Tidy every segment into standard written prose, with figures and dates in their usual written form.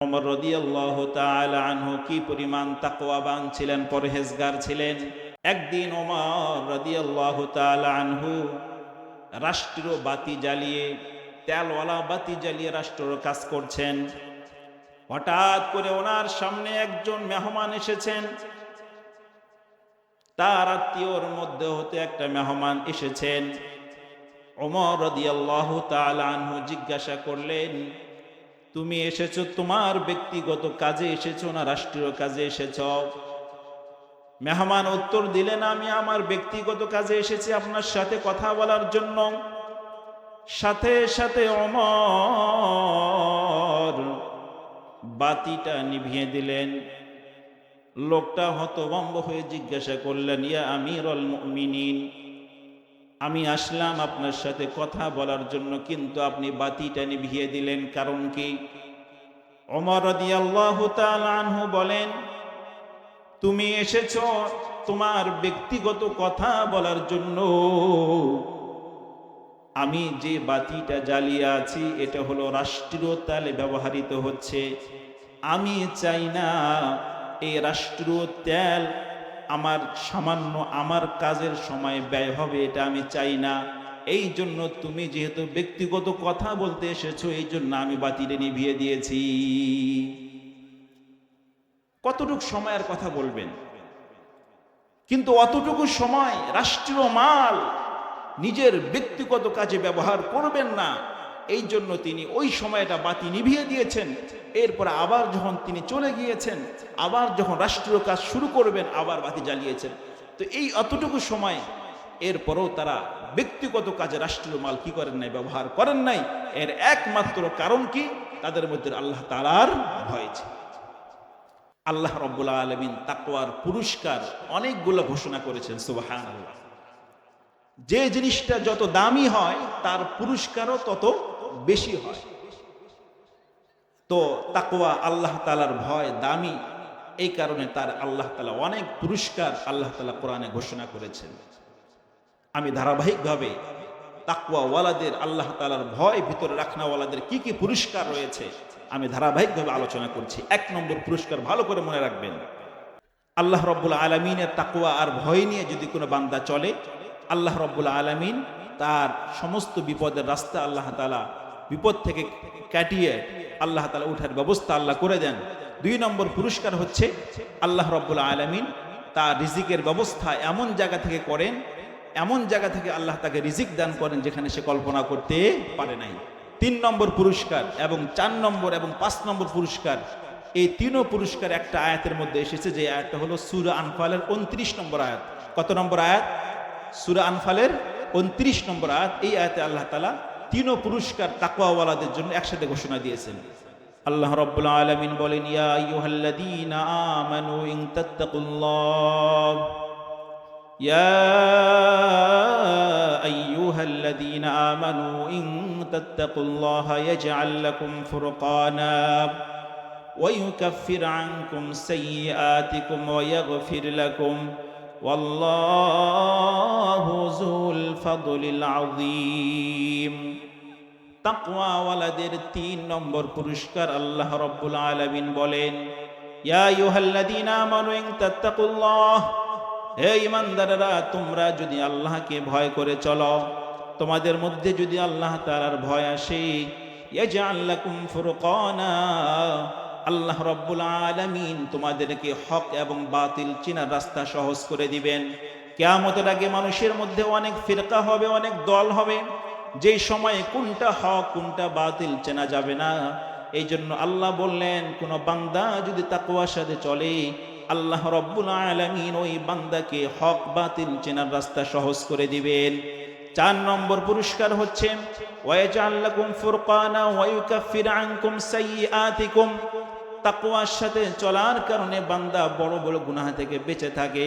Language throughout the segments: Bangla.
ওমর রাদিয়াল্লাহু তাআলা আনহু কি পরিমাণ তাকওয়াবান ছিলেন, পরহেজগার ছিলেন। একদিন ওমর রাদিয়াল্লাহু তাআলা আনহু রাষ্ট্রীয় বাতি জ্বালিয়ে, তেলওয়ালা বাতি জ্বালিয়ে রাষ্ট্রের কাজ করছেন। হঠাৎ করে ওনার সামনে একজন মেহমান এসেছেন। তার আত্মীয়র মধ্যে হতে একটা মেহমান এসেছেন। ওমর রাদিয়াল্লাহু তাআলা আনহু জিজ্ঞাসা করলেন, তুমি এসেছো তোমার ব্যক্তিগত কাজে এসেছো না রাষ্ট্রীয় কাজে এসেছো? মেহমান উত্তর দিলেন, আমি আমার ব্যক্তিগত কাজে এসেছি আপনার সাথে কথা বলার জন্য। সাথে সাথে ওমর বাতিটা নিভিয়ে দিলেন। লোকটা হতভম্ব হয়ে জিজ্ঞাসা করলেন, ইয়া আমিরুল মুমিনিন, আমি আসলাম আপনার সাথে কথা বলার জন্য, কিন্তু আপনি বাতিটা নিভিয়ে দিলেন, কারণ কি? ওমর রাদিয়াল্লাহু তাআলা আনহু বলেন, তুমি এসেছো তোমার ব্যক্তিগত কথা বলার জন্য। আমি যে বাতিটা জ্বালিয়ে আছি এটা হলো রাষ্ট্রীয় তেলে ব্যবহৃত হচ্ছে। আমি চাই না এই রাষ্ট্রীয় তেল আমার সামান্য আমার কাজের সময় ব্যয় হবে, এটা আমি চাই না। এই জন্য তুমি যেহেতু ব্যক্তিগত কথা বলতে এসেছো, এই জন্য আমি বাতিটা নিভিয়ে দিয়েছি। কতটুকু সময়ের কথা বলবেন, কিন্তু অতটুকু সময় রাষ্ট্রীয় মাল নিজের ব্যক্তিগত কাজে ব্যবহার করবেন না, এই জন্য তিনি ওই সময়টা বাতি নিভিয়ে দিয়েছেন। এরপর আবার যখন তিনি চলে গিয়েছেন, আবার যখন রাষ্ট্রীয় কাজ শুরু করবেন, আবার বাতি জ্বালিয়েছেন। তো এই অতটুকু সময় এরপরও তারা ব্যক্তিগত কাজে রাষ্ট্রীয় মাল কি করেন নাই, ব্যবহার করেন নাই। এর একমাত্র কারণ কি? তাদের মধ্যে আল্লাহ তাআলার ভয় ছিল। আল্লাহ রাব্বুল আলামিন তাকওয়ার পুরস্কার অনেকগুলো ঘোষণা করেছেন, সুবহানাল্লাহ। যে জিনিসটা যত দামি হয় তার পুরস্কারও তত বেশি হয়। তো তাকওয়া, আল্লাহ তাআলার ভয় দামি, এই কারণে তার আল্লাহ তাআলা অনেক পুরস্কার আল্লাহ তাআলা কোরআনে ঘোষণা করেছেন। আমি ধারাবাহিকভাবে তাকওয়া ওয়ালাদের, আল্লাহ তাআলার ভয় ভিতরে রাখনাওয়ালাদের কি কি পুরস্কার রয়েছে আমি ধারাবাহিকভাবে আলোচনা করছি। 1 নম্বর পুরস্কার ভালো করে মনে রাখবেন, আল্লাহ রাব্বুল আলামিনের তাকওয়া আর ভয় নিয়ে যদি কোনো বান্দা চলে, আল্লাহ রাব্বুল আলামিন তার সমস্ত বিপদের রাস্তা আল্লাহ তাআলা বিপদ থেকে কাটিয়ে আল্লাহ তাআলা উঠার ব্যবস্থা আল্লাহ করে দেন। 2 নম্বর পুরস্কার হচ্ছে আল্লাহ রাব্বুল আলামিন তার রিজিকের ব্যবস্থা এমন জায়গা থেকে করেন, এমন জায়গা থেকে আল্লাহ তাকে রিজিক দান করেন যেখানে সে কল্পনা করতে পারে নাই। 3 নম্বর পুরস্কার এবং 4 নম্বর এবং 5 নম্বর পুরস্কার, এই 3ও পুরস্কার একটা আয়াতের মধ্যে এসেছে, যে আয়াতটা হলো সূরা আনফালের 29 নম্বর আয়াত। কত নম্বর আয়াত? সূরা আনফালের 29 নম্বর আয়াত। এই আয়াতে আল্লাহ তাআলা 3ও পুরস্কার তাকওয়াওয়ালাদের জন্য একসাথে ঘোষণা দিয়েছেন। আল্লাহ রাব্বুল আলামিন বলেন, ইয়া আইয়ুহাল্লাযীনা আমানু ইন তাত্তাকুল্লাহ, ইয়া আইয়ুহাল্লাযীনা আমানু ইন তাত্তাকুল্লাহা ইয়াজআল লাকুম ফুরকানা ওয়া ইউকাফির আনকুম সাইয়্যাতিকুম ওয়া ইয়াগফির লাকুম ওয়াল্লাহু যুল ফাদলিল আযীম। তাকওয়াওয়ালাদের 3 নম্বর পুরস্কার আল্লাহ রাব্বুল আলামিন বলেন, ইয়া আইয়ুহাল্লাযীনা আমানু ইন তাত্তাকুল্লাহ, হে ঈমানদাররা, তোমরা যদি আল্লাহকে ভয় করে চলো, তোমাদের মধ্যে যদি আল্লাহ তাআলার ভয় আসে, ইয়াজআল লাকুম ফুরকানা, আল্লাহ রাব্বুল আলামিন তোমাদেরকে হক এবং বাতিল চেনার রাস্তা সহজ করে দিবেন। কিয়ামতের আগে মানুষের মধ্যে অনেক ফিরকা হবে, অনেক দল হবে, যেই সময়ে কোনটা হক কোনটা বাতিল চেনা যাবে না। এই জন্য আল্লাহ বললেন, কোন বান্দা যদি তাকওয়ার সাথে চলে, আল্লাহ রাব্বুল আলামিন ওই বান্দাকে হক বাতিল চেনার রাস্তা সহজ করে দিবেন। 4 নম্বর পুরস্কার হচ্ছে ওয়াজআল লাকুম ফুরকানা ওয়া ইউকাফির আনকুম সাইয়্যাতিকুম, তাকওয়ার সাথে চলার কারণে বান্দা বড় বড় গুনাহ থেকে বেঁচে থাকে,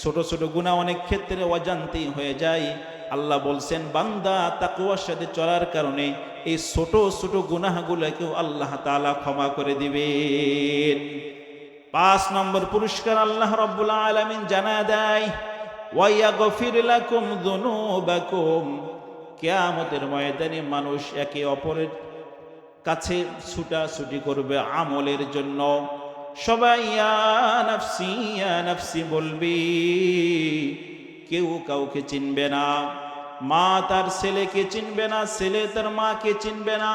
ছোট ছোট গুনাহ অনেক ক্ষেত্রে অজান্তেই হয়ে যায়। আল্লাহ বলছেন, বান্দা তাকওয়ার সাথে চলার কারণে এই ছোট ছোট গুনাহগুলোকেও আল্লাহ তাআলা ক্ষমা করে দিবেন। 5 নম্বর পুরস্কার আল্লাহ রাব্বুল আলামিন জানায় দেয়, ওয়া ইয়াগফির লাকুম যুনুবাকুম, কিয়ামতের ময়দানে মানুষ একে অপরের কাছে ছুটাছুটি করবে আমলের জন্য। সবাই ইয়া নাফসি ইয়া নাফসি বলবি, কেউ কাউকে চিনবে না। মা তার ছেলেকে চিনবে না, ছেলে তার মাকে চিনবে না,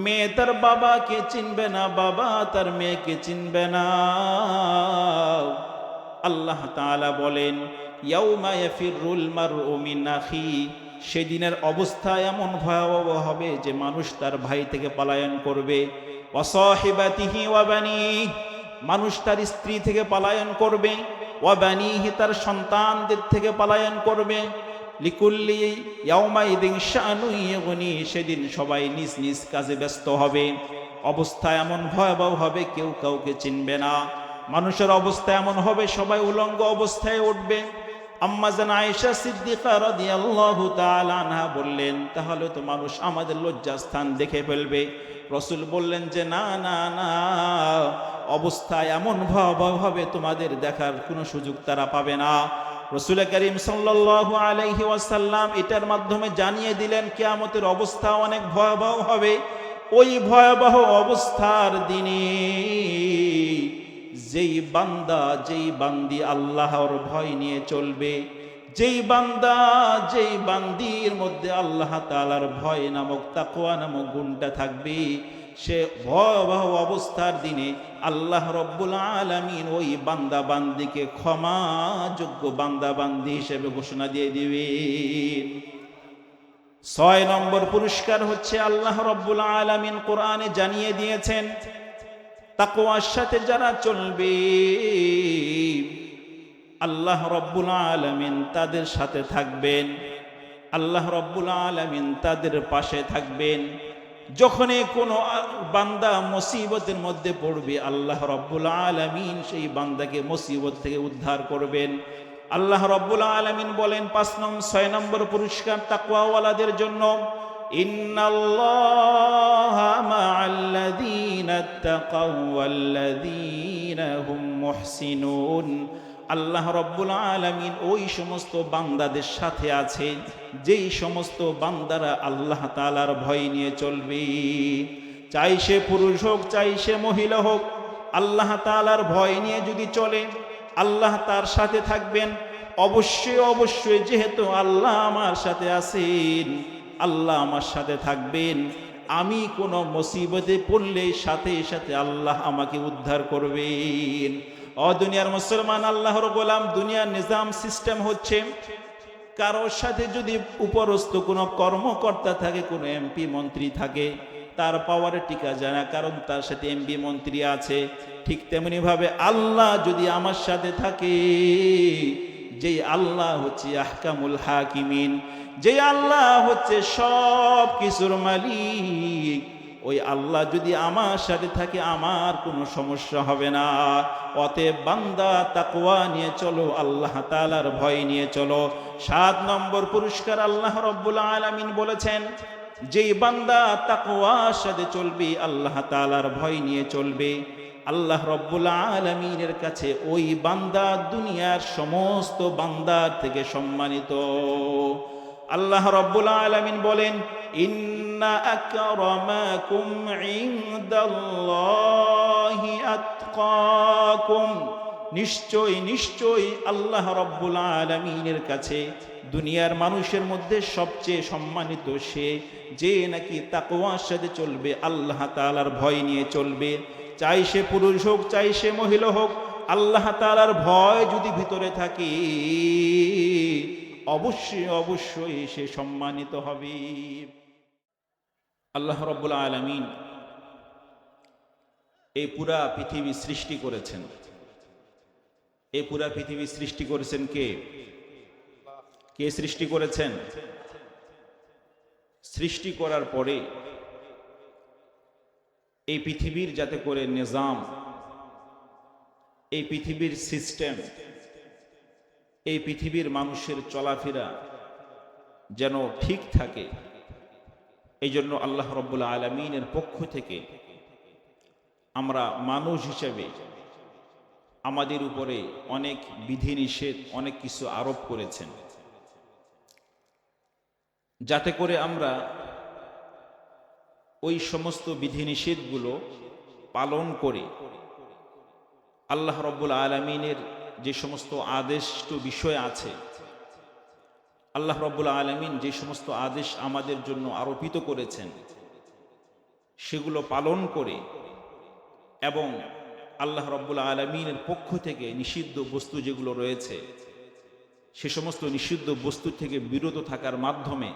মেয়ে তার বাবাকে চিনবে না, বাবা তার মেয়েকে চিনবে না। আল্লাহ তাআলা বলেন, ইয়াউমা ইয়াফিরুল মারউ মিন আখি, সেদিনের অবস্থা এমন ভয়াবহ হবে যে মানুষ তার ভাই থেকে পলায়ন করবে। ওয়া সাহিবাতিহি ওয়া বানিহি, মানুষ তার স্ত্রী থেকে পলায়ন করবে। ওয়া বানিহি, তার সন্তানদের থেকে পলায়ন করবে। লিকুল্লি ইয়াউমাইদিন শাআনুন ইউগনি, সেদিন সবাই নিজ নিজ কাজে ব্যস্ত হবে। অবস্থা এমন ভয়াবহ হবে কেউ কাউকে চিনবে না। মানুষের অবস্থা এমন হবে সবাই উলঙ্গ অবস্থায় উঠবে। আম্মা জান আয়েশা সিদ্দিকা রাদিয়াল্লাহু তাআলা আনহা বললেন, তাহলে তো মানুষ আমাদের লজ্জাস্থান দেখে ফেলবে। রাসূল বললেন যে না না না, অবস্থা এমন ভয়াবহ হবে তোমাদের দেখার কোনো সুযোগ তারা পাবে না। রাসূল করিম সাল্লাল্লাহু আলাইহি ওয়াসাল্লাম এটার মাধ্যমে জানিয়ে দিলেন কিয়ামতের অবস্থা অনেক ভয়াবহ হবে। ওই ভয়াবহ অবস্থার দিনে যেই বান্দা যেই বান্দি আল্লাহর ভয় নিয়ে চলবে, যেই বান্দা যেই বান্দির মধ্যে আল্লাহ তাআলার ভয় নামক তাকওয়া নামক গুণটা থাকবে, সে ভয়াবহ অবস্থার দিনে আল্লাহ রব্বুল আলামিন ওই বান্দা বান্দিকে ক্ষমাযোগ্য বান্দা বান্দি হিসেবে ঘোষণা দিয়ে দিবেন। 6 নম্বর পুরস্কার হচ্ছে আল্লাহ রব্বুল আলামিন কোরআনে জানিয়ে দিয়েছেন, তাকওয়ার সাথে যারা চলবে আল্লাহ রব্বুল আলামিন তাদের সাথে থাকবেন, আল্লাহ রব্বুল আলামিন তাদের পাশে থাকবেন। যখনই কোনো বান্দা মুসিবতের মধ্যে পড়বে আল্লাহ রব্বুল আলামিন সেই বান্দাকে মুসিবত থেকে উদ্ধার করবেন। আল্লাহ রব্বুল আলামিন বলেন 6 নম্বর পুরস্কার তাকওয়াওয়ালাদের জন্য, ইন্নাল্লাহা মা'আল্লাযীনা তাকাউ ওয়াল্লাযীনা হুম মুহসিনুন। আল্লাহ রব্বুল আলামিন ওই সমস্ত বান্দাদের সাথে আছে যেই সমস্ত বান্দারা আল্লাহ তাআলার ভয় নিয়ে চলবে। চাই সে পুরুষ হোক চাই সে মহিলা হোক, আল্লাহ তাআলার ভয় নিয়ে যদি চলে আল্লাহ তার সাথে থাকবেন। অবশ্যই অবশ্যই যেহেতু আল্লাহ আমার সাথে আছেন, আল্লাহ আমার সাথে থাকবেন, আমি কোনো মুসিবতে পড়লে সাথে সাথে আল্লাহ আমাকে উদ্ধার করবেন। দুনিয়ার মুসলমান আল্লাহর গোলাম, দুনিয়ার নিজাম সিস্টেম হচ্ছে কারোর সাথে যদি উপরস্থ কোনো কর্মকর্তা থাকে, কোনো এমপি মন্ত্রী থাকে, তার পাওয়ারে টিকা যায় না, কারণ তার সাথে এমপি মন্ত্রী আছে। ঠিক তেমনি ভাবে আল্লাহ যদি আমার সাথে থাকে, যেই আল্লাহ হচ্ছে আহকামুল হাকিমিন, যেই আল্লাহ হচ্ছে সব কিছুর মালিক, ওই আল্লাহ যদি আমার সাথে থাকে আমার কোনো সমস্যা হবে না। অতএব বান্দা তাকওয়া নিয়ে চলো, আল্লাহ তাআলার ভয় নিয়ে চলো। 7 নম্বর পুরস্কার আল্লাহ রব্বুল আলামিন বলেছেন, যেই বান্দা তাকওয়ার সাথে চলবে, আল্লাহ তাআলার ভয় নিয়ে চলবে, আল্লাহ রব্বুল আলামিনের কাছে ওই বান্দা দুনিয়ার সমস্ত বান্দার থেকে সম্মানিত। আল্লাহ রব্বুল আলামিন বলেন, ইন্না আকরামাকুম ইনদাল্লাহি আতকাকুম, নিশ্চয় নিশ্চয় আল্লাহ রব্বুল আলামিনের কাছে দুনিয়ার মানুষের মধ্যে সবচেয়ে সম্মানিত সে যে নাকি তাকওয়ার সাথে চলবে, আল্লাহ তাআলার ভয় নিয়ে চলবে। চাই সে পুরুষ হোক চাই সে মহিলা হোক, আল্লাহ তাআলার ভয় যদি ভিতরে থাকে অবশ্যই অবশ্যই সে সম্মানিত হবে। আল্লাহ রাব্বুল আলামিন এই পুরা পৃথিবী সৃষ্টি করেছেন। এই পুরা পৃথিবী সৃষ্টি করেছেন কে? কে সৃষ্টি করেছেন? সৃষ্টি করার পরে এই পৃথিবীর যাতে করে নিজাম, এই পৃথিবীর সিস্টেম, এই পৃথিবীর মানুষের চলাফেরা যেন ঠিক থাকে, এই জন্য আল্লাহ রাব্বুল আলামিনের পক্ষ থেকে আমরা মানুষ হিসেবে আমাদের উপরে অনেক বিধিনিষেধ, অনেক কিছু আরোপ করেছেন, যাতে করে আমরা ওই সমস্ত বিধিনিষেধগুলো পালন করে আল্লাহ রাব্বুল আলামিনের যে সমস্ত আদেশিত বিষয় আছে, আল্লাহ রাব্বুল আলামিন যে সমস্ত আদেশ আমাদের জন্য আরোপিত করেছেন সেগুলো পালন করে এবং আল্লাহ রাব্বুল আলামিনের পক্ষ থেকে নিষিদ্ধ বস্তু যেগুলো রয়েছে সে সমস্ত নিষিদ্ধ বস্তু থেকে বিরত থাকার মাধ্যমে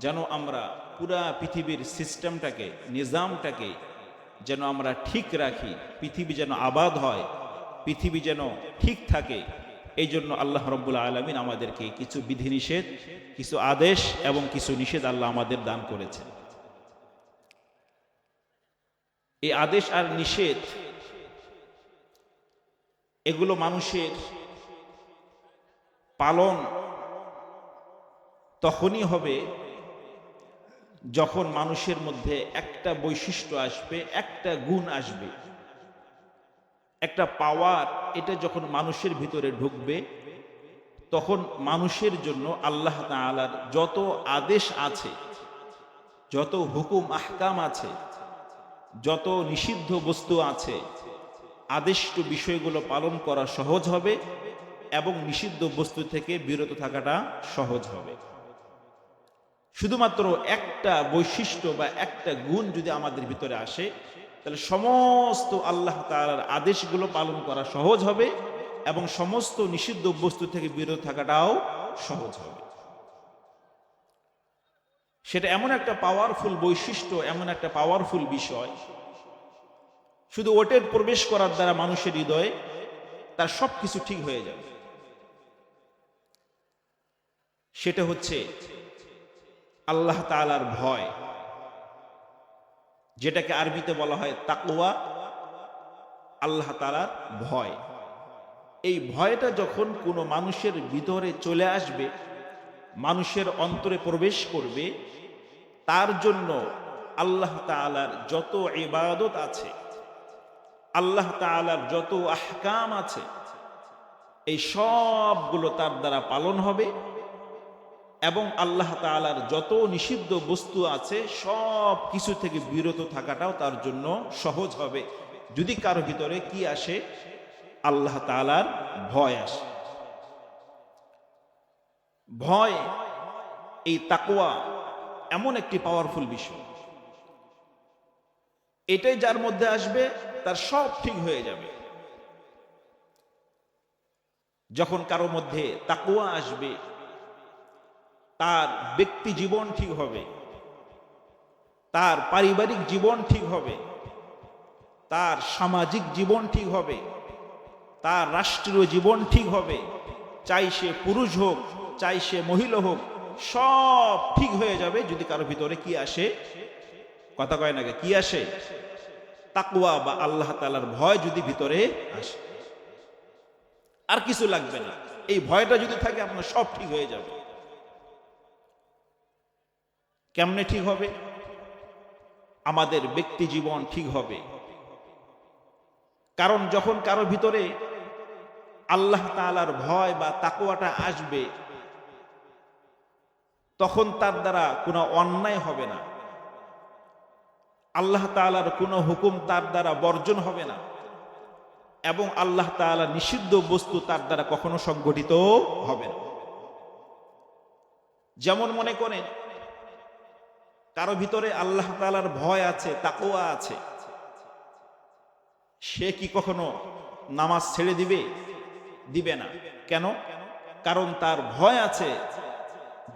যেন আমরা পুরা পৃথিবীর সিস্টেমটাকে, নিজামটাকে যেন আমরা ঠিক রাখি, পৃথিবী যেন আবাদ হয়, পৃথিবী যেন ঠিক থাকে, এই জন্য আল্লাহ রাব্বুল আলামিন আমাদেরকে কিছু বিধিনিষেধ, কিছু আদেশ এবং কিছু নিষেধ আল্লাহ আমাদের দান করেছেন। এই আদেশ আর নিষেধ এগুলো মানুষের পালন তখনই হবে যখন মানুষের মধ্যে একটা বৈশিষ্ট্য আসবে, একটা গুণ আসবে, একটা পাওয়ার, এটা যখন মানুষের ভিতরে ঢুকবে তখন মানুষের জন্য আল্লাহ তাআলার যত আদেশ আছে, যত হুকুম আহকাম আছে, যত নিষিদ্ধ বস্তু আছে, আদিষ্ট বিষয়গুলো পালন করা সহজ হবে এবং নিষিদ্ধ বস্তু থেকে বিরত থাকাটা সহজ হবে। শুধুমাত্র একটা বৈশিষ্ট্য বা একটা গুণ যদি আমাদের ভিতরে আসে তাহলে সমস্ত আল্লাহ তাআলার আদেশগুলো পালন করা সহজ হবে এবং সমস্ত নিষিদ্ধ বস্তু থেকে বিরত থাকাটাও সহজ হবে। সেটা এমন একটা পাওয়ারফুল বৈশিষ্ট্য, এমন একটা পাওয়ারফুল বিষয়, শুধু ওটের প্রবেশ করার দ্বারা মানুষের হৃদয়ে তার সবকিছু ঠিক হয়ে যাবে। সেটা হচ্ছে আল্লাহ তাআলার ভয়, যেটাকে আরবিতে বলা হয় তাকওয়া, আল্লাহ তাআলার ভয়। এই ভয়টা যখন কোনো মানুষের ভিতরে চলে আসবে, মানুষের অন্তরে প্রবেশ করবে, তার জন্য আল্লাহ তাআলার যত ইবাদত আছে, আল্লাহ তাআলার যত আহকাম আছে, এই সবগুলো তার দ্বারা পালন হবে এবং আল্লাহ তাআলার যত নিষিদ্ধ বস্তু আছে সব কিছু থেকে বিরত থাকাটাও তার জন্য সহজ হবে যদি কারো ভিতরে কি আসে, আল্লাহ তাআলার ভয় আসে। ভয়, এই তাকওয়া এমন একটি পাওয়ারফুল বিষয়, এটাই যার মধ্যে আসবে তার সব ঠিক হয়ে যাবে। যখন কারো মধ্যে তাকওয়া আসবে তার ব্যক্তি জীবন ঠিক হবে, তার পারিবারিক জীবন ঠিক হবে, তার সামাজিক জীবন ঠিক হবে, তার রাষ্ট্রীয় জীবন ঠিক হবে, চাই সে পুরুষ হোক চাই সে মহিলা হোক, সব ঠিক হয়ে যাবে যদি কারো ভিতরে কি আসে, কথা কয় না, কি আসে? তাকওয়া বা আল্লাহ তাআলার ভয় যদি ভিতরে আসে। আর কিছু লাগবে না, এই ভয়টা যদি থাকে আপনার সব ঠিক হয়ে যাবে। কেমনে ঠিক হবে? আমাদের ব্যক্তি জীবন ঠিক হবে। কারণ যখন কারো ভিতরে আল্লাহ তাআলার ভয় বা তাকওয়াটা আসবে তখন তার দ্বারা কোনো অন্যায় হবে না, আল্লাহ তাআলার কোনো হুকুম তার দ্বারা বর্জন হবে না এবং আল্লাহ তাআলা নিষিদ্ধ বস্তু তার দ্বারা কখনো সংগঠিত হবে না। যেমন মনে করেন কারো ভিতরে আল্লাহ তাআলার ভয় আছে, তাকওয়া আছে, সে কি কখনো নামাজ ছেড়ে দিবে? দিবে না। কেন? কারণ তার ভয় আছে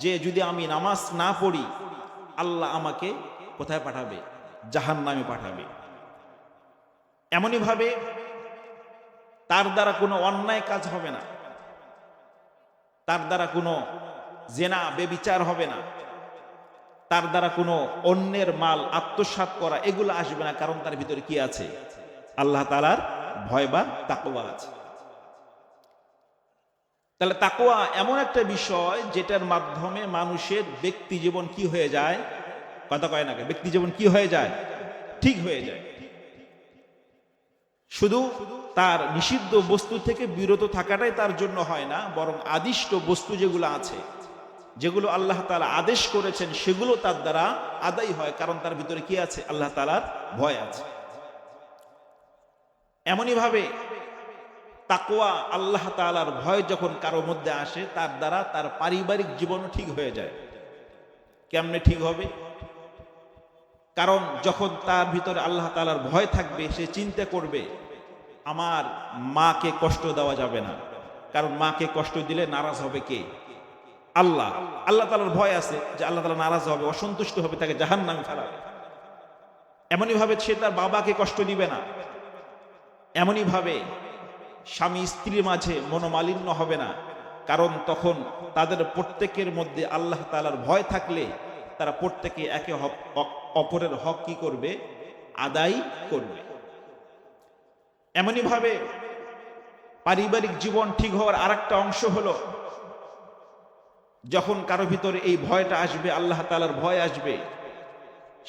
যে যদি আমি নামাজ না পড়ি আল্লাহ আমাকে কোথায় পাঠাবে? জাহান্নামে পাঠাবে। এমনি ভাবে তার দ্বারা কোনো অন্যায় কাজ হবে না, তার দ্বারা কোনো জেনা বেবিচার হবে না, তার দ্বারা কোনো অন্যের মাল আত্মসাৎ করা এগুলো আসবে না, কারণ তার ভিতরে কি আছে? আল্লাহ তাআলার ভয় বা তাকওয়া আছে। তাহলে তাকওয়া এমন একটা বিষয় যেটার মাধ্যমে মানুষের ব্যক্তি জীবন কি হয়ে যায়, কথা কয় না, ব্যক্তি জীবন কি হয়ে যায়? ঠিক হয়ে যায়। শুধু তার নিষিদ্ধ বস্তু থেকে বিরত থাকাটাই তার জন্য হয় না, বরং আদিষ্ট বস্তু যেগুলো আছে যেগুলো আল্লাহ তাআলা আদেশ করেছেন সেগুলো তার দ্বারা আদায় হয়, কারণ তার ভিতরে কি আছে? আল্লাহ তাআলার ভয় আছে। এমনই ভাবে তাকওয়া, আল্লাহ তাআলার ভয় যখন কারো মধ্যে আসে, তার দ্বারা তার পারিবারিক জীবনও ঠিক হয়ে যায়। কেমনে ঠিক হবে? কারণ যখন তার ভিতরে আল্লাহ তাআলার ভয় থাকবে, সে চিন্তা করবে আমার মাকে কষ্ট দেওয়া যাবে না, কারণ মাকে কষ্ট দিলে নারাজ হবে কে? আল্লাহ। আল্লাহ তাআলার ভয় আছে যে আল্লাহ তাআলা নারাজ হবে, অসন্তুষ্ট হবে, তাকে জাহান্নামে ফেলাবে। এমনই ভাবে সে তার বাবাকে কষ্ট দিবে না। এমনই ভাবে স্বামী স্ত্রীর মাঝে মনোমালিন্য হবে না, কারণ তখন তাদের প্রত্যেকের মধ্যে আল্লাহ তাআলার ভয় থাকলে তারা প্রত্যেকে একে অপরের হক কি করবে? আদায় করবে। এমনই ভাবে পারিবারিক জীবন ঠিক হওয়ার আরেকটা অংশ হলো, যখন কারো ভিতরে এই ভয়টা আসবে, আল্লাহ তাআলার ভয় আসবে,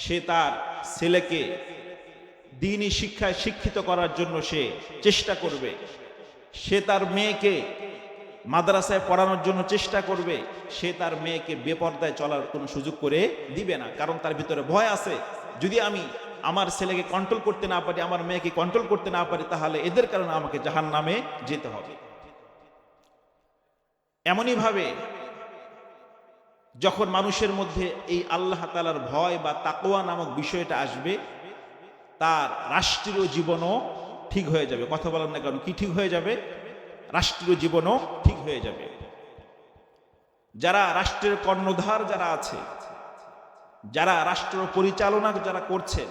সে তার ছেলেকে দ্বীনি শিক্ষায় শিক্ষিত করার জন্য সে চেষ্টা করবে। সে তার মেয়েকে মাদ্রাসায় পড়ানোর জন্য চেষ্টা করবে। সে তার মেয়েকে বেপরদায় চলার কোনো সুযোগ করে দিবে না, কারণ তার ভিতরে ভয় আছে, যদি আমি আমার ছেলেকে কন্ট্রোল করতে না পারি, আমার মেয়েকে কন্ট্রোল করতে না পারি, তাহলে এদের কারণে আমাকে জাহান্নামে যেতে হবে। এমনই ভাবে যখন মানুষের মধ্যে এই আল্লাহ তাআলার ভয় বা তাকওয়া নামক বিষয়টা আসবে, তার রাষ্ট্রীয় জীবনও ঠিক হয়ে যাবে। কথা বলার না, কারণ কি ঠিক হয়ে যাবে? রাষ্ট্রীয় জীবনও ঠিক হয়ে যাবে। যারা রাষ্ট্রের কর্ণধার যারা আছে, যারা রাষ্ট্র পরিচালনা যারা করছে,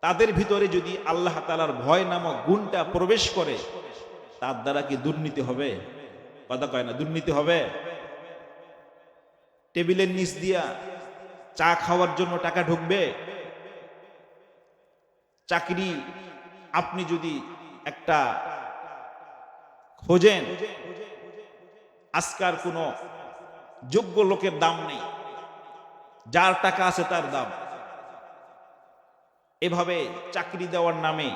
তাদের ভিতরে যদি আল্লাহ তাআলার ভয় নামক গুণটা প্রবেশ করে, তার দ্বারা কি দুর্নীতি হবে? কথা কয় না, দুর্নীতি হবে। টেবিলের নিচ দিয়া চা খাওয়ার জন্য টাকা ঢুকবে। চাকরি আপনি যদি একটা খোঁজেন, আজকাল কোনো যোগ্য লোকের দাম নেই, যার টাকা আছে তার দাম। এভাবে চাকরি দেওয়ার নামে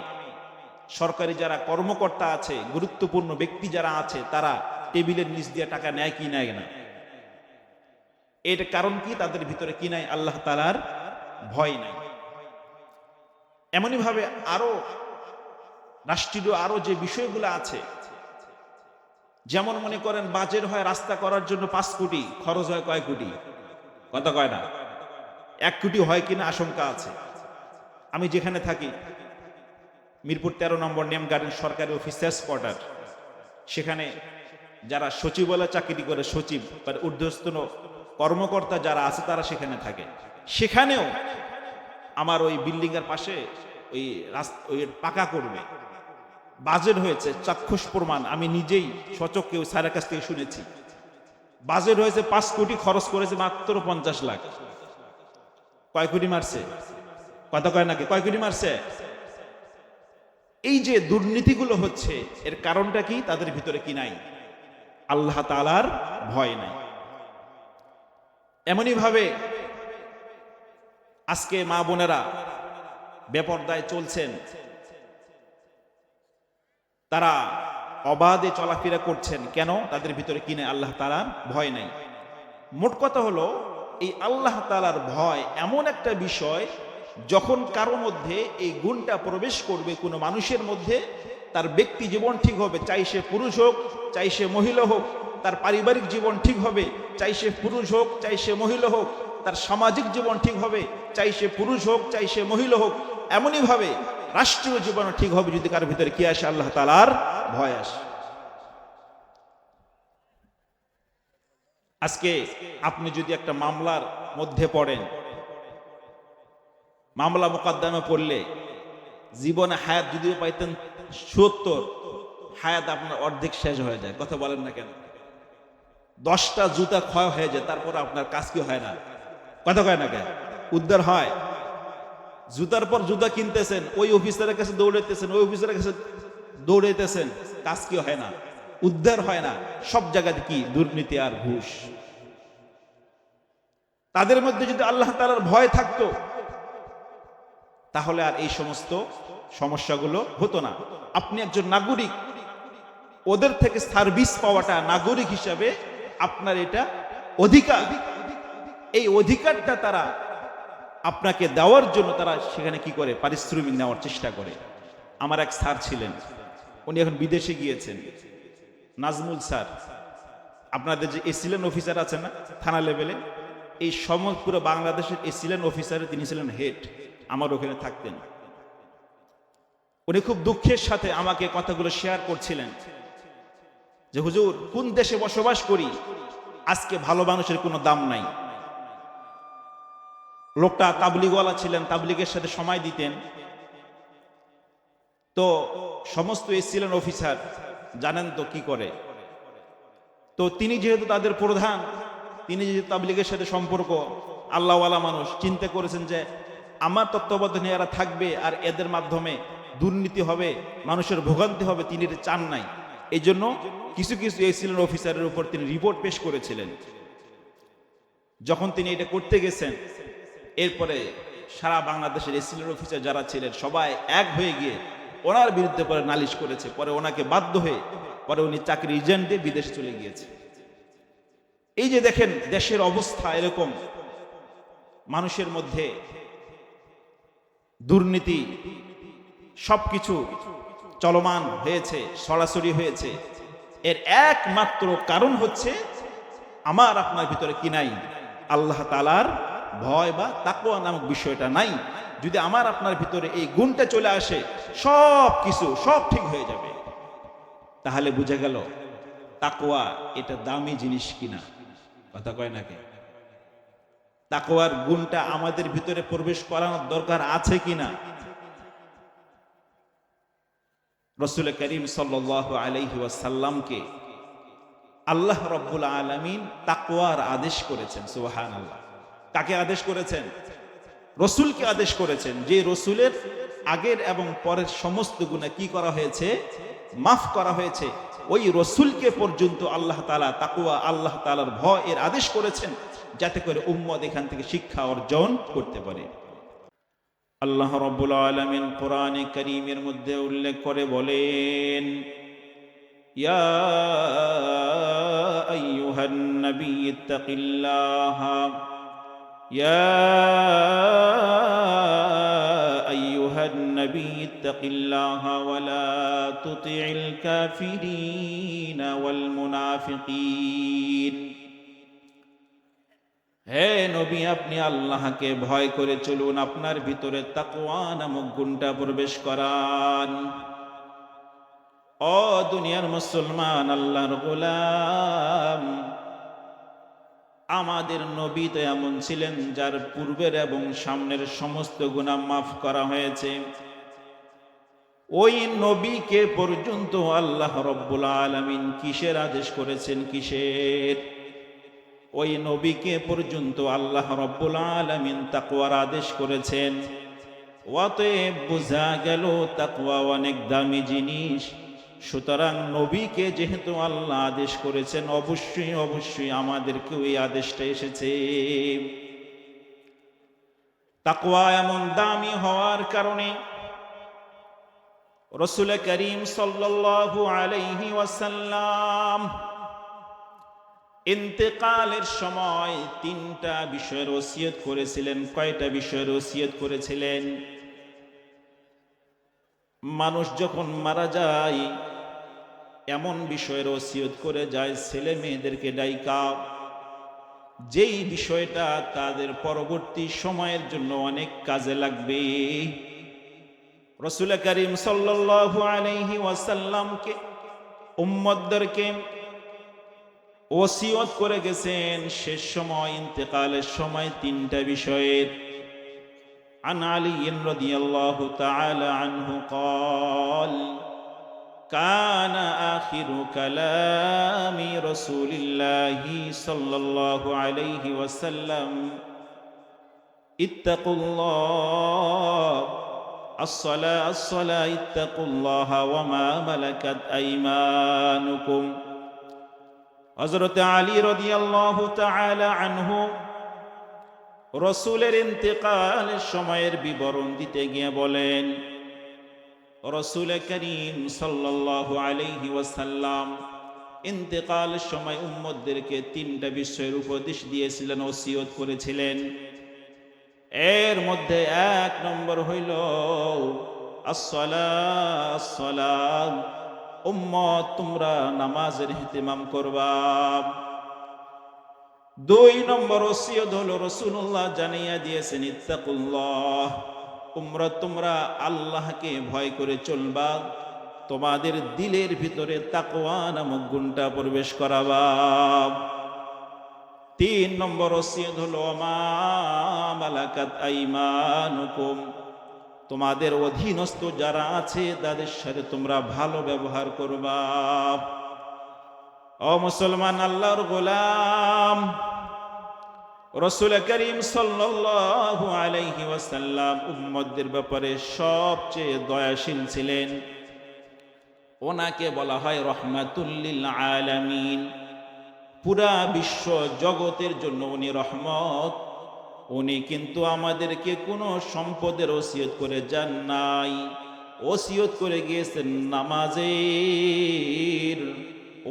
সরকারি যারা কর্মকর্তা আছে, গুরুত্বপূর্ণ ব্যক্তি যারা আছে, তারা টেবিলের নিচ দিয়ে টাকা নেয় কি নেয় না? এর কারণ কি? তাদের ভিতরে কি নাই? আল্লাহ তাআলার ভয় নাই। এমনই ভাবে আরো রাষ্ট্রীয় আরো যে বিষয়গুলো আছে, যেমন মনে করেন বাজেট হয় রাস্তা করার জন্য 5 কোটি, খরচ হয় কয় কোটি? কথা কয় না, 1 কোটি হয় কিনা আশঙ্কা আছে। আমি যেখানে থাকি, মিরপুর 13 নম্বর নেম গার্ডেন সরকারি অফিসার্স কোয়ার্টার, সেখানে যারা সচিবালয় চাকরি করে, সচিব বা ঊর্ধ্বতন কর্মকর্তা যারা আছে, তারা সেখানে থাকে। সেখানেও আমার ওই বিল্ডিং এর পাশে ওই পাকা করবে, বাজেট হয়েছে চাক্ষুষ প্রমাণ, আমি নিজেই সচক্ষে ওই স্যারের কাছ থেকে শুনেছি। বাজেট হয়েছে 5 কোটি, খরচ করেছে মাত্র 50 লাখ। কয় কোটি মারছে? কথা কয় নাকি? কয় কোটি মারছে? এই যে দুর্নীতিগুলো হচ্ছে, এর কারণটা কি? তাদের ভিতরে কি নাই? আল্লাহ তাআলার ভয় নাই। এমনই ভাবে আজকে মা বোনেরা বেপরদায় চলছেন, তারা অবাধে চলাফেরা করছেন, কেন? তাদের ভিতরে কি নেই? আল্লাহ তাআলার ভয় নাই। মোট কথা হলো, এই আল্লাহ তাআলার ভয় এমন একটা বিষয়, যখন কারো মধ্যে এই গুণটা প্রবেশ করবে, কোনো মানুষের মধ্যে, তার ব্যক্তি জীবন ঠিক হবে, চাই সে পুরুষ হোক, চাই সে মহিলা হোক। তার পারিবারিক জীবন ঠিক হবে, চাই সে পুরুষ হোক, চাই সে মহিলা হোক। তার সামাজিক জীবন ঠিক হবে, চাই সে পুরুষ হোক, চাই সে মহিলা হোক। এমনই ভাবে রাষ্ট্রীয় জীবন ঠিক হবে যদি কার ভিতরে কি আসে? আল্লাহ তাআলার ভয় আসে। আজকে আপনি যদি একটা মামলার মধ্যে পড়েন, মামলা মোকদ্দমা পড়লে জীবনে হায়াত যদিও পাইতেন ৭০, হায়াত আপনার অর্ধেক শেষ হয়ে যায়। কথা বলেন না কেন? 10টা জুতা ক্ষয় হয়ে যায়, তারপর আপনার কাজ কি হয় না? কথা কয় না কেন? উদ্ধার হয়। জুতার পর জুতা কিনতেছেন, ওই অফিসারের কাছে দৌড়াইতেছেন, ওই অফিসারের কাছে দৌড়াইতেছেন, কাজ কি হয় না? উদ্ধার হয় না। সব জায়গাতে কি? দুর্নীতি আর ঘুষ। তাদের মধ্যে যদি আল্লাহ তাআলার ভয় থাকতো, তাহলে আর এই সমস্ত সমস্যাগুলো হতো না। আপনি একজন নাগরিক, ওদের থেকে সার্ভিস পাওয়াটা নাগরিক হিসাবে আপনার এটা অধিকার, এই অধিকারটা তারা আপনাকে দেওয়ার জন্য তারা সেখানে কি করে, পারিশ্রমিক নেওয়ার চেষ্টা করে। আমার এক স্যার ছিলেন, উনি এখন বিদেশে গিয়েছেন, নাজমুল স্যার। আপনাদের যে এসিলেন অফিসার আছে না থানা লেভেলে, এই সমগ্র পুরো বাংলাদেশের এসিলেন অফিসারে তিনি ছিলেন হেড, আমার ওখানে থাকতেন। উনি খুব দুঃখের সাথে আমাকে কথাগুলো শেয়ার করছিলেন যে হুজুর, কোন দেশে বসবাস করি, আজকে ভালো মানুষের কোনো দাম নাই। লোকটা তাবলিগওয়ালা ছিলেন, তাবলিগের সাথে সময় দিতেন। তো সমস্ত এসিলেন অফিসার জানেন তো কি করে, তো তিনি যেহেতু তাদের প্রধান, তিনি যেহেতু তাবলিগের সাথে সম্পর্ক, আল্লাহওয়ালা মানুষ, চিন্তা করেছেন যে আমার তত্ত্বাবধানে এরা থাকবে আর এদের মাধ্যমে দুর্নীতি হবে, মানুষের ভোগান্তি হবে, তিনি এটা চান নাই। এই জন্য কিছু কিছু এসিলেন অফিসারের উপর তিনি রিপোর্ট পেশ করেছিলেন। যখন তিনি এটা করতে গেছেন, এরপরে সারা বাংলাদেশের এসিলেন অফিসার যারা ছিলেন সবাই এক হয়ে গিয়ে ওনার বিরুদ্ধে পরে নালিশ করেছে। পরে ওনাকে বাধ্য হয়ে পরে উনি চাকরি রিজাইন দিয়ে বিদেশে চলে গিয়েছে। এই যে দেখেন দেশের অবস্থা এরকম, মানুষের মধ্যে দুর্নীতি সবকিছু চলমান হয়েছে, সরাসরি হয়েছে। এর একমাত্র কারণ হচ্ছে আমার আপনার ভিতরে কি নাই, আল্লাহ তাআলার ভয় বা তাকওয়া নামক বিষয়টা নাই। যদি আমার আপনার ভিতরে এই গুণটা চলে আসে, সব কিছু সব ঠিক হয়ে যাবে। তাহলে বুঝে গেল তাকওয়া এটা দামি জিনিস কিনা। কথা কয় নাকি? তাকওয়ার গুণটা আমাদের ভিতরে প্রবেশ করানোর দরকার আছে কিনা। রাসূল করিম সাল্লাল্লাহু আলাইহি ওয়াসাল্লামকে আল্লাহ রাব্বুল আলামিন তাকওয়ার আদেশ করেছেন। সুবহানাল্লাহ। কাকে আদেশ করেছেন? রসুলকে আদেশ করেছেন, যে রসুলের আগের এবং পরের সমস্ত গুনাহ কি করা হয়েছে, মাফ করা হয়েছে। ওই রসুলকে পর্যন্ত আল্লাহ তাআলা তাকওয়া, আল্লাহ তাআলার ভয় এর আদেশ করেছেন, যাতে করে উম্মত এখান থেকে শিক্ষা অর্জন করতে পারে। আল্লাহ রাব্বুল আলামিন কোরআনে কারীমের মধ্যে উল্লেখ করে বলেন, ইয়া আইয়ুহান নবী ইত্তাকিল্লাহা, ইয়া আইয়ুহান নবী ইত্তাকিল্লাহা ওয়া লা তুতি'ল কাফিরিন ওয়াল মুনাফিকিন। হে নবী, আপনি আল্লাহকে ভয় করে চলুন, আপনার ভিতরে তাকওয়া নামক গুণটা প্রবেশ করান। ও দুনিয়ার মুসলমান, আল্লাহর গোলাম, আমাদের নবী তো এমন ছিলেন যার পূর্বের এবং সামনের সমস্ত গুনাহ মাফ করা হয়েছে। ওই নবীকে পর্যন্ত আল্লাহ রাব্বুল আলামিন কিসের আদেশ করেছেন? কিসের? ওই নবীকে পর্যন্ত আল্লাহ রাব্বুল আলামিন তাকওয়ার আদেশ করেছেন। অতএব বোঝা গেল তাকওয়া অনেক দামি জিনিস। সুতরাং নবীকে যেহেতু আল্লাহ আদেশ করেছেন, অবশ্যই অবশ্যই আমাদেরকেও এই আদেশটা এসেছে। তাকওয়া এমন দামি হওয়ার কারণে রাসূল করিম সাল্লাল্লাহু আলাইহি ওয়াসাল্লাম ইন্তেকালের সময় তিনটা বিষয়ের ওসিয়ত করেছিলেন। কয়টা বিষয়ের ওসিয়ত করেছিলেন? মানুষ যখন মারা যায় এমন বিষয়ের ওসিয়ত করে যায়, ছেলে মেয়েদেরকে ডাইকা, যেই বিষয়টা তাদের পরবর্তী সময়ের জন্য অনেক কাজে লাগবে। রাসূল করিম সাল্লাল্লাহু আলাইহি ওয়াসাল্লামকে উম্মতদেরকে ওসিয়ত করে গেছেন শেষ সময়, ইন্তেকালের সময় তিনটা বিষয়ের। عن علي رضي الله تعالى عنه قال كان آخر كلام رسول الله صلى الله عليه وسلم اتقوا الله الصلاة الصلاة اتقوا الله وما ملكت أيمانكم। হযরত আলী রাদিয়াল্লাহু তাআলা আনহু রাসূলের ইন্তেকালের সময়ের বিবরণ দিতে গিয়ে বলেন, রাসূল করিম সাল্লাল্লাহু আলাইহি ওয়াসাল্লাম ইন্তেকালের সময় উম্মতদেরকে 3টা বিষয়ের উপদেশ দিয়েছিলেন, ওসিয়ত করেছিলেন। এর মধ্যে 1 নম্বর হইল আসসালাম, উম্মত তোমরা নামাজের ইহতিমাম করবা। 2 নম্বর ওসিয়ত হলো রাসূলুল্লাহ জানিয়ে দিয়েছেন ইত্তাকুল্লাহ, তোমরা আল্লাহকে ভয় করে চলবা, তোমাদের দিলের ভিতরে তাকওয়া নামক গুণটা প্রবেশ করাবা। 3 নম্বর ওসিয়ত হলো মা মালাকাত আইমানুকুম, তোমাদের অধীনস্থ যারা আছে তাদের সাথে তোমরা ভালো ব্যবহার করবা। ও মুসলমান, আল্লাহর গোলাম, রাসূল করিম সাল্লাল্লাহু আলাইহি ওয়াসাল্লাম উম্মতদের ব্যাপারে সবচেয়ে দয়াশীল ছিলেন। ওনাকে বলা হয় রহমাতুল লিল আলামিন, পুরা বিশ্ব জগতের জন্য উনি রহমত। উনি কিন্তু আমাদেরকে কোনো সম্পদের ওসিয়ত করে যান নাই, ওসিয়ত করে গিয়েছেন নামাজের,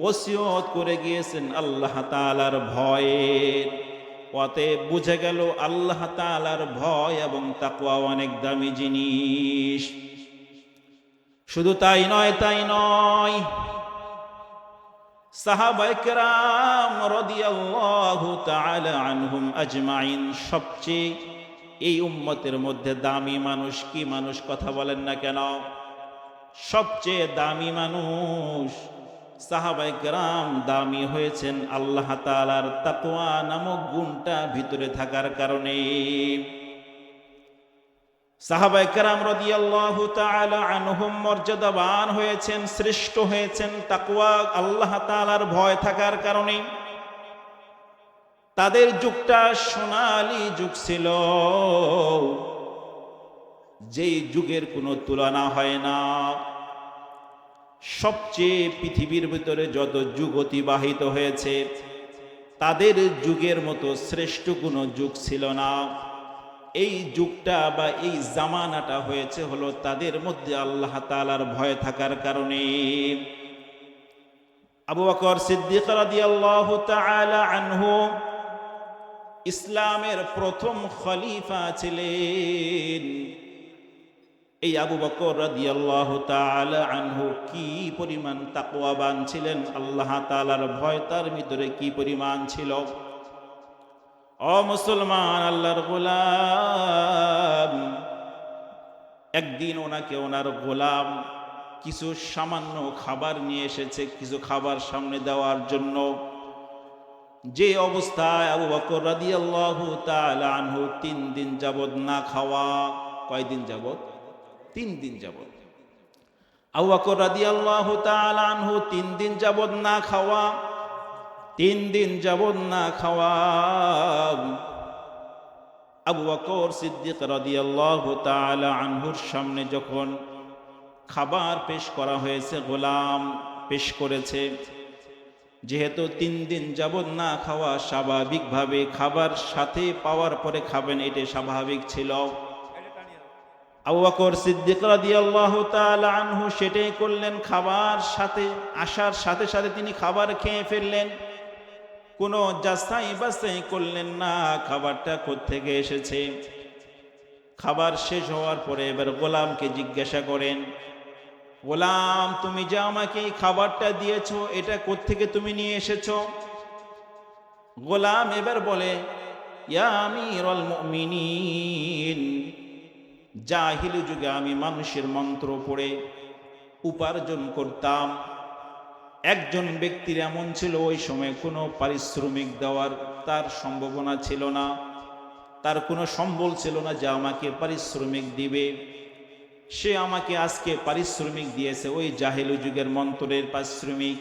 ওসিয়ত করে গিয়েছেন আল্লাহ তাআলার ভয়ের। অতএব বুঝে গেল আল্লাহ তাআলার ভয় এবং তাকওয়া অনেক দামি জিনিস। শুধু তাই নয়, সাহাবায়ে কেরাম রাদিয়াল্লাহু তাআলা আনহুম আজমাইন, সবচেয়ে এই উম্মতের মধ্যে দামি মানুষ কি মানুষ, কথা বলেন না কেন? সবচেয়ে দামি মানুষ সাহাবায়ে কেরাম দামি হয়েছেন আল্লাহ তাআলার তাকওয়া নামক গুণটা ভিতরে থাকার কারণে। সাহাবায়ে কেরাম রাদিয়াল্লাহু তাআলা আনহুম মর্যাদাবান হয়েছেন, শ্রেষ্ঠ হয়েছেন তাকওয়া আল্লাহ তাআলার ভয় থাকার কারণে। তাদের যুগটা সোনালী যুগ ছিল, যেই যুগের কোনো তুলনা হয় না। সবচেয়ে পৃথিবীর ভিতরে যত যুগ অতিবাহিত হয়েছে, তাদের যুগের মতো শ্রেষ্ঠ কোনো যুগ ছিল না। এই যুগটা বা এই জামানাটা হয়েছে হলো তাদের মধ্যে আল্লাহ তাআলার ভয় থাকার কারণে। আবু বকর সিদ্দিক রাদিয়াল্লাহু তাআলা আনহু ইসলামের প্রথম খলিফা ছিলেন। এই আবু বকর রাদিয়াল্লাহু তাআলা আনহু কি পরিমাণ তাকওয়াবান ছিলেন, আল্লাহ তাআলার ভয় তার ভিতরে কি পরিমাণ ছিল। ও মুসলমান, আল্লাহর গোলাম, একদিন ওনাকে ওনার গোলাম কিছু সামান্য খাবার নিয়ে এসেছে, কিছু খাবার সামনে দেওয়ার জন্য। যে অবস্থায় আবু বকর রাদিয়াল্লাহু তাআলা আনহু 3 দিন যাবত না খাওয়া, কয়দিন যাবত? 3 দিন যাবত। আবু বকর রাদিয়াল্লাহু তাআলা আনহু 3 দিন যাবত না খাওয়া, 3 দিন যাবত না খাওয়া। আবু বকর সিদ্দিক রাদিয়াল্লাহু তাআলা আনহুর সামনে যখন খাবার পেশ করা হয়েছে, গোলাম পেশ করেছে, যেহেতু 3 দিন যাবত না খাওয়া, স্বাভাবিকভাবে খাবার সাথে পাওয়ার পরে খাবেন, এটা স্বাভাবিক ছিল। আবু বকর সিদ্দিক রাদিয়াল্লাহু তাআলা আনহু সেটাই করলেন। খাবার সাথে আসার সাথে সাথে তিনি খাবার খেয়ে ফেললেন, কোনো যাচাই বাছাই করলেন না খাবারটা কোত্থেকে এসেছে। খাবার শেষ হওয়ার পরে এবার গোলামকে জিজ্ঞাসা করেন, গোলাম, তুমি যে আমাকে এই খাবারটা দিয়েছো, এটা কোত্থেকে তুমি নিয়ে এসেছো? গোলাম এবার বলে, ইয়া আমিরুল মুমিনিন, জাহিলি যুগে আমি মানুষের মন্ত্র পড়ে উপার্জন করতাম। একজন ব্যক্তির এমন ছিল, ওই সময় কোনো পারিশ্রমিক দেওয়ার তার সম্ভাবনা ছিল না, তার কোনো সম্বল ছিল না যে আমাকে পারিশ্রমিক দিবে। সে আমাকে আজকে পারিশ্রমিক দিয়েছে, ওই জাহিলি যুগের মন্ত্রের পারিশ্রমিক।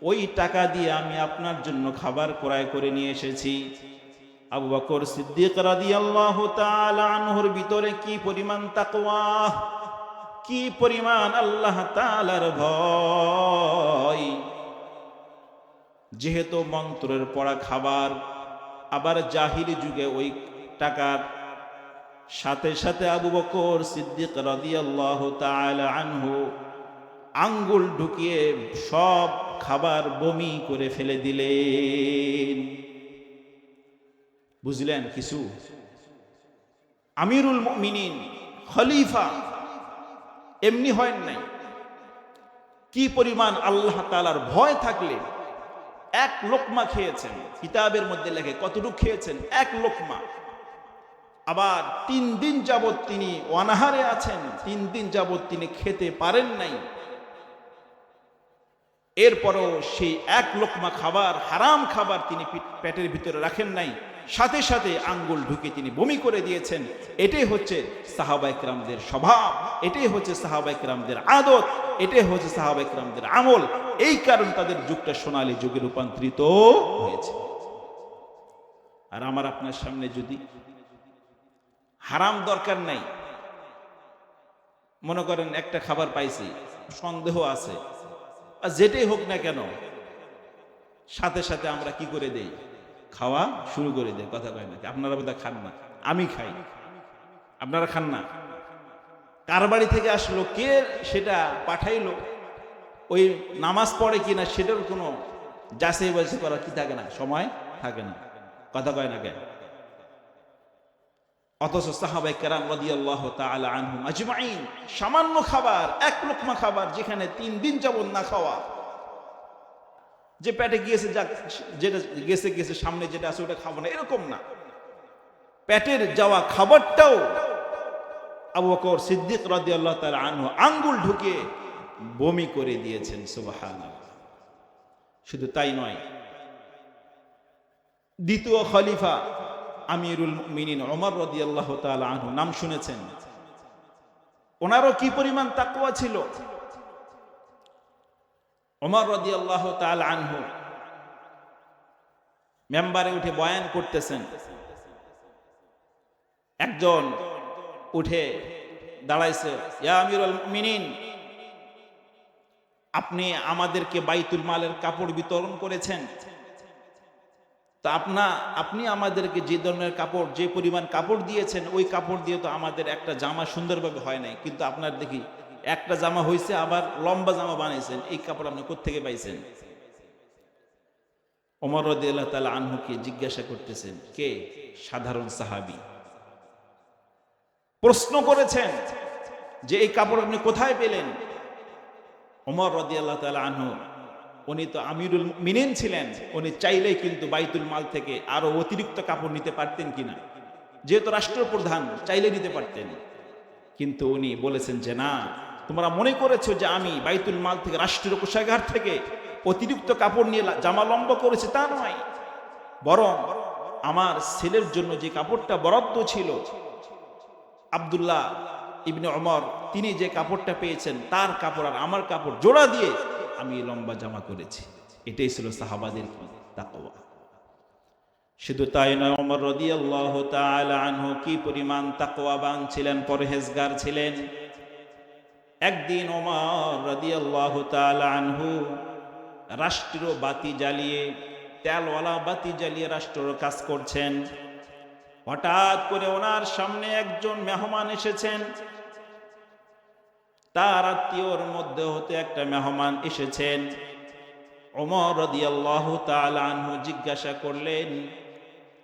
ওই টাকা দিয়ে আমি আপনার জন্য খাবার ক্রয় করে নিয়ে এসেছি। আবু বকর সিদ্দিক রাদিয়াল্লাহু তাআলা আনহুর ভিতরে কি পরিমাণ তাকওয়া, কি পরিমাণ আল্লাহ তাআলার ভয়। যেহেতু মন্ত্রের পড়া খাবার, আবার জাহিলি যুগে ওই টাকার সাথে সাথে আবু বকর সিদ্দিক রাদিয়াল্লাহু তাআলা আনহু আঙ্গুল ঢুকিয়ে সব খাবার বমি করে ফেলে দিলেন। বুঝলেন কিছু? আমিরুল মুমিনিন, খলিফা এমনি হয় নাই। কি পরিমাণ আল্লাহ তাআলার ভয় থাকলে এক লোকমা খেয়েছেন, কিতাবের মধ্যে লেখে কতটুকু খেয়েছেন, এক লোকমা। আবার 3 দিন যাবৎ তিনি অনাহারে আছেন, 3 দিন যাবৎ তিনি খেতে পারেন নাই। এরপরও সেই এক লোকমা খাবার, হারাম খাবার তিনি পেটের ভিতরে রাখেন নাই, সাথে সাথে আঙ্গুল ঢুকে তিনি বমি করে দিয়েছেন। এটাই হচ্ছে সাহাবায়ে কেরামদের স্বভাব, এটাই হচ্ছে সাহাবায়ে কেরামদের আদত, এটাই হচ্ছে সাহাবায়ে কেরামদের আমল। এই কারণ তাদের যুগটা সোনালী যুগে রূপান্তরিত হয়েছে। আর আমার আপনার সামনে যদি হারাম দরকার নাই, মনে করেন একটা খাবার পাইছি, সন্দেহ আছে, আর যেটাই হোক না কেন, সাথে সাথে আমরা কি করে দেই? খাওয়া শুরু করে দেয়। কথা কয় নাকি? আপনারা বোধহয় খান না, আমি খাই, আপনারা খান না। কার বাড়ি থেকে আসলো, কে সেটা পাঠাইলো, ওই নামাজ পড়ে কিনা সেটার কোনো যাচাই বাছাই করার কি থাকে না, সময় থাকে না। কথা কয় না কেন? অথচ সাহাবায়ে কেরাম রাদিয়াল্লাহু তাআলা আনহুম আজমাইন সামান্য খাবার, এক লোকমা খাবার, যেখানে 3 দিন যাবত না খাওয়া, যে পেটে গিয়েছে, যেটা গেছে গেছে, সামনে যেটা আছে ওটা খাবো না, এরকম না। পেটের যাওয়া খাবারটাও আবু বকর সিদ্দিক রাদিয়াল্লাহু তাআলা আনহু আঙ্গুল ঢুকে বমি করে দিয়েছেন। সুবহানাল্লাহ। শুধু তাই নয়, দ্বিতীয় খলিফা আমিরুল মুমিনিন ওমর রাদিয়াল্লাহু তাআলা আনহু, নাম শুনেছেন। ওনারও কি পরিমাণ তাকওয়া ছিল। ওমর রাদিয়াল্লাহু তাআলা আনহু মেম্বারে উঠে বয়ান করতেছেন। একজন উঠে দাঁড়াইছে, ইয়া আমিরুল মুমিনিন, আপনি আমাদেরকে বাইতুল মালের কাপড় বিতরণ করেছেন, তা আপনি আমাদেরকে যে ধরনের কাপড়, যে পরিমাণ কাপড় দিয়েছেন, ওই কাপড় দিয়ে তো আমাদের একটা জামা সুন্দরভাবে হয় নাই, কিন্তু আপনার দেখি একটা জামা হয়েছে, আবার লম্বা জামা বানাইছেন, এই কাপড় আপনি কোত্থেকে পাইছেন? ওমর রাদিয়াল্লাহু তাআলা আনহুকে জিজ্ঞাসা করতেছেন, কে? সাধারণ সাহাবী প্রশ্ন করেছেন যে এই কাপড় আপনি কোথায় পেলেন? ওমর রাদিয়াল্লাহু তাআলা আনহু, উনি তো আমিরুল মুমিনিন ছিলেন, উনি চাইলেই কিন্তু বাইতুল মাল থেকে আরো অতিরিক্ত কাপড় নিতে পারতেন কিনা, যেহেতু রাষ্ট্রপ্রধান, চাইলে নিতে পারতেন। কিন্তু উনি বলেছেন যে না, তোমরা মনে করেছো যে আমি বাইতুল মাল থেকে, রাষ্ট্রীয় কোষাগার থেকে অতিরিক্ত কাপড় নিয়ে জামা লম্বা করেছি, তা নয়। বরং আমার ছেলের জন্য যে কাপড়টা বরাদ্দ ছিল, আব্দুল্লাহ ইবনে ওমর, তিনি যে কাপড়টা পেয়েছেন, তার কাপড় আর আমার কাপড় জোড়া দিয়ে আমি লম্বা জামা করেছি। এটাই ছিল সাহাবাদের তাকওয়া। শুধু তাই নয়, ওমর রাদিয়াল্লাহু তাআলা আনহু কি পরিমাণ তাকওয়াবান ছিলেন, পরহেজগার ছিলেন। একদিন ওমর রাদিয়াল্লাহু তাআলা আনহু রাষ্ট্রীয় বাতি জ্বালিয়ে, তেলওয়ালা বাতি জ্বালিয়ে রাষ্ট্রের কাজ করছেন। হঠাৎ করে ওনার সামনে একজন মেহমান এসেছেন। তার আত্মীয়র মধ্যে হতে একটা মেহমান এসেছেন। ওমর রাদিয়াল্লাহু তাআলা আনহু জিজ্ঞাসা করলেন,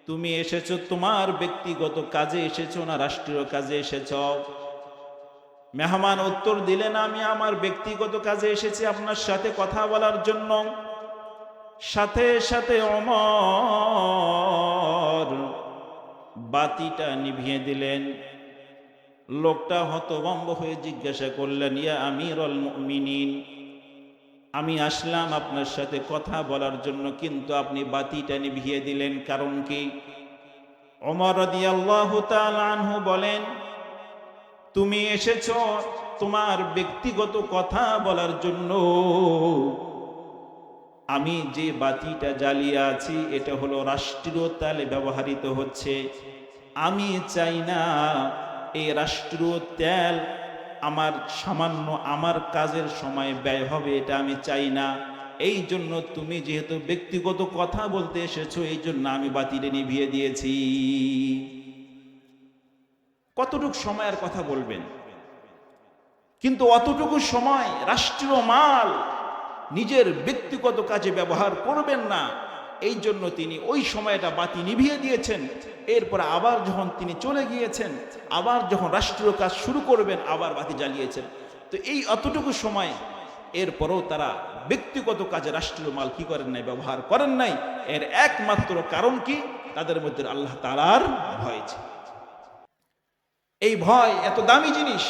তুমি এসেছো তোমার ব্যক্তিগত কাজে এসেছো না রাষ্ট্রীয় কাজে এসেছো? মেহমান উত্তর দিলেন, আমি আমার ব্যক্তিগত কাজে এসেছি আপনার সাথে কথা বলার জন্য। সাথে সাথে ওমর বাতিটা নিভিয়ে দিলেন। লোকটা হতভম্ব হয়ে জিজ্ঞাসা করলেন, ইয়া আমিরুল মুমিনিন, আমি আসলাম আপনার সাথে কথা বলার জন্য, কিন্তু আপনি বাতিটা নিভিয়ে দিলেন, কারণ কি? ওমর রাদিয়াল্লাহু তাআলা আনহু বলেন, তুমি এসেছো তোমার ব্যক্তিগত কথা বলার জন্য, আমি যে বাতিটা জ্বালিয়ে আছি এটা হলো রাষ্ট্রীয় তেলে ব্যবহৃত হচ্ছে। আমি চাই না এই রাষ্ট্রীয় তেল আমার সামান্য আমার কাজের সময় ব্যয় হবে, এটা আমি চাই না। এই জন্য তুমি যেহেতু ব্যক্তিগত কথা বলতে এসেছো, এই জন্য আমি বাতিটা নিভিয়ে দিয়েছি। কতটুক সময়ের কথা বলবেন? কিন্তু অতটুকু সময় রাষ্ট্রীয় মাল নিজের ব্যক্তিগত কাজে ব্যবহার করবেন না, এই জন্য তিনি ওই সময়টা বাতি নিভিয়ে দিয়েছেন। এরপর আবার যখন তিনি চলে গিয়েছেন, আবার যখন রাষ্ট্রীয় কাজ শুরু করবেন আবার বাতি জ্বালিয়েছেন। তো এই অতটুকু সময় এরপরও তারা ব্যক্তিগত কাজে রাষ্ট্রীয় মাল কি করেন নাই, ব্যবহার করেন নাই। এর একমাত্র কারণ কি? তাদের মধ্যে আল্লাহ তাআলার ভয় ছিল। এই ভয় এত দামি জিনিস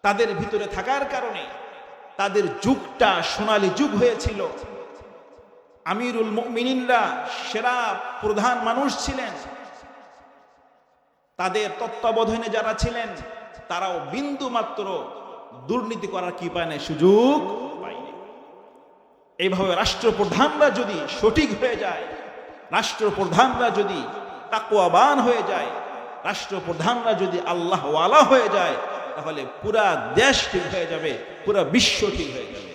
তাদের ভিতরে থাকার কারণে তাদের যুগটা সোনালী যুগ হয়েছিল। আমিরুল মুমিনিনরা সেরা প্রধান মানুষ ছিলেন, তাদের তত্ত্বাবধানে যারা ছিলেন তারাও বিন্দু মাত্র দুর্নীতি করার কি পায় না, সুযোগ পায়নি। এইভাবে রাষ্ট্রপ্রধানরা যদি সঠিক হয়ে যায়, রাষ্ট্রপ্রধানরা যদি তাকওয়াবান হয়ে যায়, রাষ্ট্রপ্রধানরা যদি আল্লাহওয়ালা হয়ে যায়, তাহলে পুরা দেশ ঠিক হয়ে যাবে, পুরা বিশ্ব ঠিক হয়ে যাবে।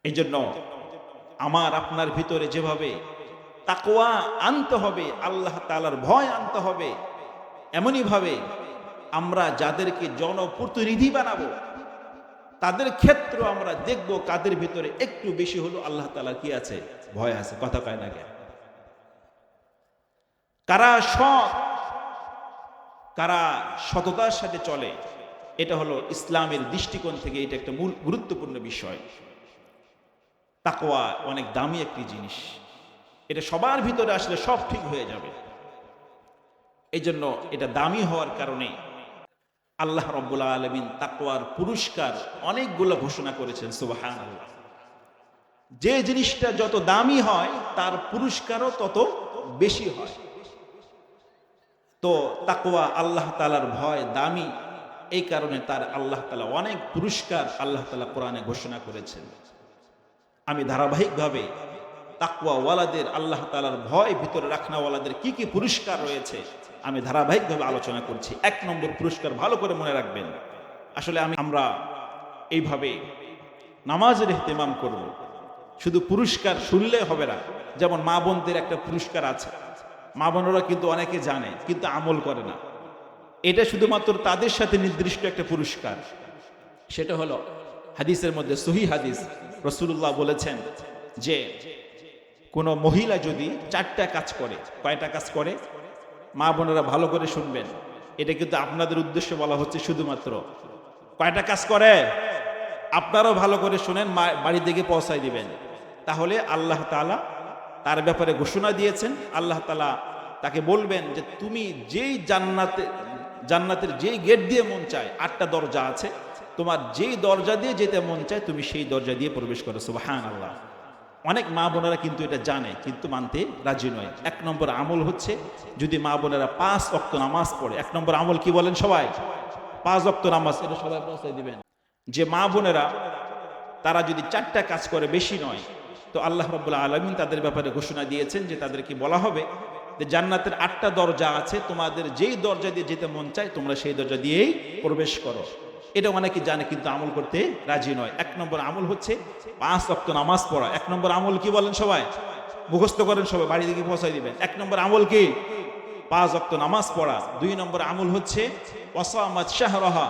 এই জন্য আমার আপনার ভিতরে যেভাবে তাকওয়া আনতে হবে, আল্লাহ তাআলার ভয় আনতে হবে, এমনই ভাবে আমরা যাদেরকে জনপ্রতিনিধি বানাবো তাদের ক্ষেত্র আমরা দেখব কাদের ভিতরে একটু বেশি হলো আল্লাহ তাআলার কি আছে, ভয় আছে। কথা কয় না কেন? কারা সৎ, কারা সততার সাথে চলে, এটা হলো ইসলামের দৃষ্টিকোণ থেকে এটা একটা মূল গুরুত্বপূর্ণ বিষয়। তাকওয়া অনেক দামি একটি জিনিস, এটা সবার ভিতরে আসলে সব ঠিক হয়ে যাবে। এই জন্য এটা দামি হওয়ার কারণে আল্লাহ রাব্বুল আলামিন তাকওয়ার পুরস্কার অনেকগুলো ঘোষণা করেছেন। সুবহানাল্লাহ। যে জিনিসটা যত দামি হয় তার পুরস্কারও তত বেশি হয়। তো তাকওয়া, আল্লাহ তাআলার ভয় দামি, এই কারণে তার আল্লাহ তাআলা অনেক পুরস্কার আল্লাহ তাআলা কোরআনে ঘোষণা করেছেন। আমি ধারাবাহিকভাবে তাকওয়া ওয়ালাদের, আল্লাহ তাআলার ভয় ভিতরে রাখনাওয়ালাদের কি কি পুরস্কার রয়েছে আমি ধারাবাহিকভাবে আলোচনা করছি। 1 নম্বর পুরস্কার ভালো করে মনে রাখবেন। আসলে আমরা এইভাবে নামাজের ইহতিমাম করব, শুধু পুরস্কার শুনলে হবে না। যেমন মা বোনদের একটা পুরস্কার আছে, মা বোনেরা কিন্তু অনেকে জানে কিন্তু আমল করে না। এটা শুধুমাত্র তাদের সাথে নির্দিষ্ট একটা পুরস্কার। সেটা হলো হাদিসের মধ্যে সহিহ হাদিস, রাসূলুল্লাহ বলেছেন যে কোন মহিলা যদি 4টা কাজ করে, কয়টা কাজ করে? মা বোনেরা ভালো করে শুনবেন, এটা কিন্তু আপনাদের উদ্দেশ্যে বলা হচ্ছে শুধুমাত্র। কয়টা কাজ করে আপনারাও ভালো করে শুনেন, বাড়ি থেকে পৌঁছায় দিবেন। তাহলে আল্লাহ তাআলা তার ব্যাপারে ঘোষণা দিয়েছেন। আল্লাহ তাআলা তাকে বলবেন যে তুমি যেই জান্নাতের যেই গেট দিয়ে মন চায়, 8টা দরজা আছে, তোমার যেই দরজা দিয়ে যেতে মন চায় তুমি সেই দরজা দিয়ে প্রবেশ করো। সুবহানাল্লাহ। অনেক মা বোনেরা কিন্তু এটা জানে কিন্তু মানতে রাজি নয়। 1 নম্বর আমল হচ্ছে যদি মা বোনেরা 5 ওয়াক্ত নামাজ পড়ে। 1 নম্বর আমল কি বলেন সবাই? 5 ওয়াক্ত নামাজ। এটা সবাই পৌঁছায় দিবেন। যে মা বোনেরা তারা যদি 4টা কাজ করে, বেশি নয়, তো আল্লাহ রাব্বুল আলামিন তাদের ব্যাপারে ঘোষণা দিয়েছেন যে তাদেরকে বলা হবে যে জান্নাতের 8টা দরজা আছে, তোমাদের যেই দরজা দিয়ে যেতে মন চায় তোমরা সেই দরজা দিয়েই প্রবেশ করো। এটা অনেকে জানে কিন্তু আমল করতে রাজি নয়। 1 নম্বর আমল হচ্ছে 5 ওয়াক্ত নামাজ পড়া। 1 নম্বর আমল কি বলেন সবাই? মুখস্থ করেন সবাই, বাড়ি থেকে পৌঁছায় দিবেন। 1 নম্বর আমল কি? 5 ওয়াক্ত নামাজ পড়া। 2 নম্বর আমল হচ্ছে ওয়াসামাত শাহরাহা,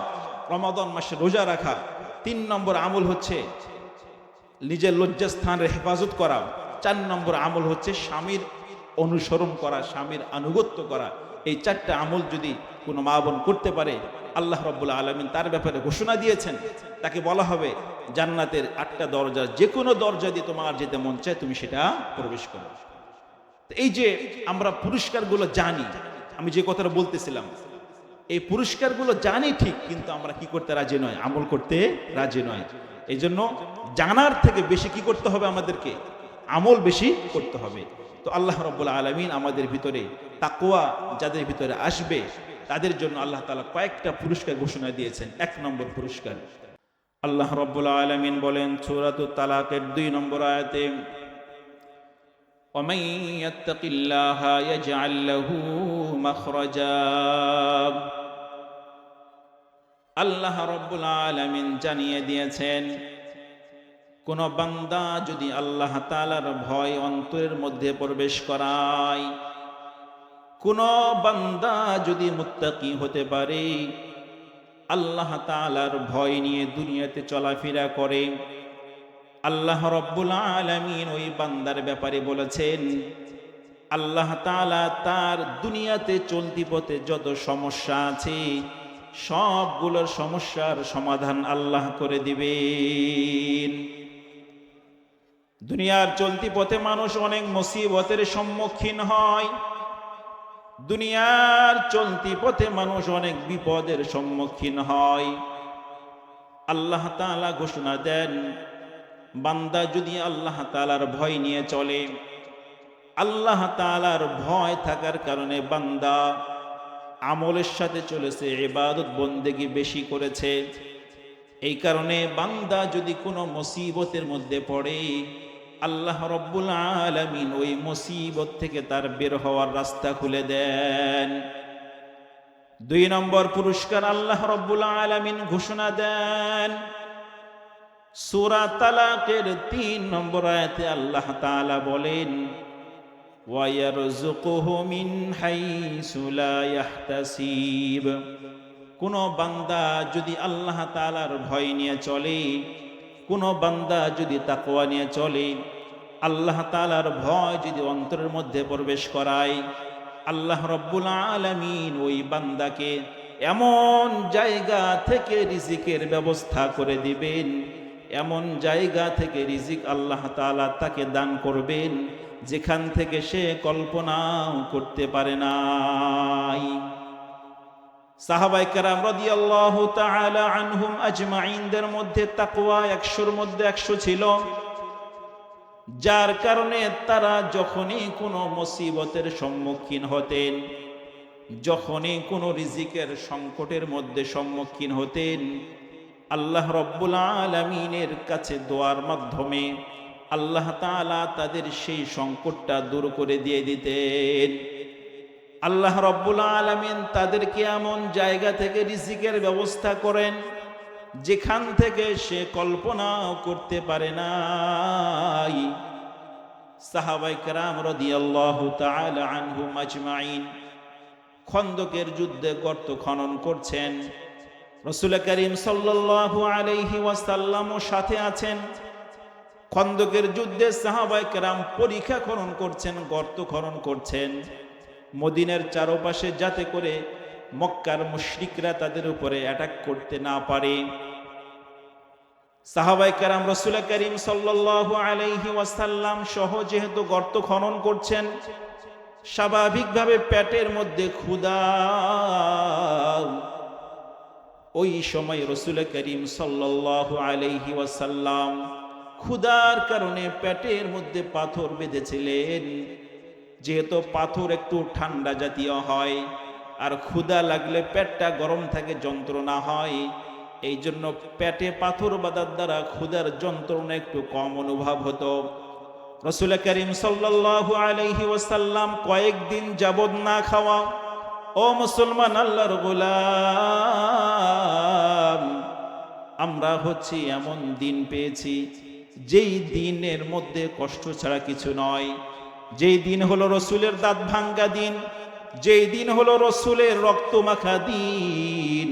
রমাদান মাসে রোজা রাখা। 3 নম্বর আমল হচ্ছে নিজের লজ্জাস্থানের হেফাজত করা। 4 নম্বর আমল হচ্ছে স্বামীর অনুসরণ করা, স্বামীর আনুগত্য করা। এই 4টা আমল যদি কোনো মা বোন করতে পারে, আল্লাহ রাব্বুল আলামিন তার ব্যাপারে ঘোষণা দিয়েছেন, তাকে বলা হবে জান্নাতের 8টা দরজার যে কোনো দরজা দিয়ে তোমার যেতে মন চায় তুমি সেটা প্রবেশ করো। এই যে আমরা পুরস্কারগুলো জানি, আমি যে কথাটা বলতেছিলাম, এই পুরস্কারগুলো জানি ঠিক, কিন্তু আমরা কি করতে রাজি নয়? আমল করতে রাজি নয়। এই জন্য জানার থেকে বেশি কি করতে হবে? আমাদেরকে আমল বেশি করতে হবে। তো আল্লাহ রাব্বুল আলামিন আমাদের ভিতরে তাকওয়া যাদের ভিতরে আসবে তাদের জন্য আল্লাহ তাআলা কয়েকটা পুরস্কার ঘোষণা দিয়েছেন। 1 নম্বর পুরস্কার আল্লাহ রাব্বুল আলামিন বলেন সূরাতুত তালাকের 2 নম্বর আয়াতে, ওয়া মান ইয়াত্তাকিল্লাহা ইয়াজআল লাহু মাখরাজা। আল্লাহ রাব্বুল আলামিন জানিয়ে দিয়েছেন কোন বান্দা যদি আল্লাহ তাআলার ভয় অন্তরের মধ্যে প্রবেশ করায়, কোন বান্দা যদি মুত্তাকি হতে পারে, আল্লাহ তাআলার ভয় নিয়ে দুনিয়াতে চলাফেরা করে, আল্লাহ রব্বুল আলামিন ওই বান্দার ব্যাপারে বলেছেন, আল্লাহ তাআলা তার দুনিয়াতে চলতি পথে যত সমস্যা আছে সবগুলোর সমস্যার সমাধান আল্লাহ করে দিবেন। দুনিয়ার চলতি পথে মানুষ অনেক মুসিবতের সম্মুখীন হয়, দুনিয়ার চলতি পথে মানুষ অনেক বিপদের সম্মুখীন হয়। আল্লাহ তাআলা ঘোষণা দেন, বান্দা যদি আল্লাহ তাআলার ভয় নিয়ে চলে, আল্লাহ তাআলার ভয় থাকার কারণে বান্দা আমলের সাথে চলেছে, ইবাদত বন্দেগী বেশি করেছে, এই কারণে বান্দা যদি কোনো মুসিবতের মধ্যে পড়ে, আল্লাহ রব্বুল আলামিন ওই মুসিবত থেকে তার বের হওয়ার রাস্তা খুলে দেন। 2 নম্বর পুরস্কার আল্লাহ রব্বুল আলামিন ঘোষণা দেন সূরা তালাকের 3 নম্বর আয়াতে আল্লাহ তাআলা বলেন, ওয়ায়ারযুকুহু মিন হাইসু লা ইয়াহতাসিব। কোন বান্দা যদি আল্লাহ তাআলার ভয় নিয়ে চলে, কোন বান্দা যদি তাকওয়া নিয়ে চলে, আল্লাহ তাআলার ভয় যদি অন্তরের মধ্যে প্রবেশ করায়, আল্লাহ রব্বুল আলামিন ওই বান্দাকে এমন জায়গা থেকে রিজিকের ব্যবস্থা করে দিবেন, এমন জায়গা থেকে রিজিক আল্লাহ তাআলা তাকে দান করবেন যেখান থেকে সে কল্পনাও করতে পারে নাই। সাহাবায়ে কেরাম রাদিয়াল্লাহু তাআলা আনহুম আজমাইনদের মধ্যে তাকওয়া 100-র মধ্যে 100 ছিল, যার কারণে তারা যখনই কোনো মুসিবতের সম্মুখীন হতেন, যখনই কোনো রিজিকের সংকটের মধ্যে সম্মুখীন হতেন, আল্লাহ রব্বুল আলামিনের কাছে দোয়ার মাধ্যমে আল্লাহ তাআলা তাদের সেই সংকটটা দূর করে দিয়ে দিতেন। আল্লাহ রব্বুল আলামিন তাদেরকে এমন জায়গা থেকে রিজিকের ব্যবস্থা করেন যেখান থেকে সে কল্পনাও করতে পারে নাই। সাহাবায়ে কেরাম রাদিয়াল্লাহু তাআলা আনহুম আজমাইন খন্দকের যুদ্ধে গর্ত খনন করছেন, রাসূল করিম সাল্লাল্লাহু আলাইহি ওয়াসাল্লামও সাথে আছেন। খন্দকের যুদ্ধে সাহাবায়ে কেরাম পরিখা খনন করছেন, গর্ত খনন করছেন মদিনার চারপাশে, যাতে করে মক্কার মুশরিকরা তাদের উপরে অ্যাটাক করতে না পারে। সাহাবায়ে কেরাম রাসূল করিম সাল্লাল্লাহু আলাইহি ওয়াসাল্লাম সহ যেহেতু গর্ত খনন করছেন, স্বাভাবিকভাবে পেটের মধ্যে ক্ষুধা। ওই সময় রাসূল করিম সাল্লাল্লাহু আলাইহি ওয়াসাল্লাম ক্ষুধার কারণে পেটের মধ্যে পাথর বেঁধেছিলেন। যেহেতু পাথর একটু ঠান্ডা জাতীয় হয় আর ক্ষুধা লাগলে পেটটা গরম থাকে, যন্ত্রণা হয়, এই জন্য পেটে পাথর বাঁধার দ্বারা ক্ষুধার যন্ত্রণা একটু কম অনুভব হতো। রাসূল করিম সাল্লাল্লাহু আলাইহি ওয়াসাল্লাম কয়েকদিন যাবত না খাওয়া। ও মুসলমান আল্লাহর গোলাম, আমরা হচ্ছে এমন দিন পেয়েছি যেই দিনের মধ্যে কষ্ট ছাড়া কিছু নয়, যেই দিন হলো রসুলের দাঁত ভাঙ্গা দিন, যেই দিন হলো রসুলের রক্ত মাখা দিন।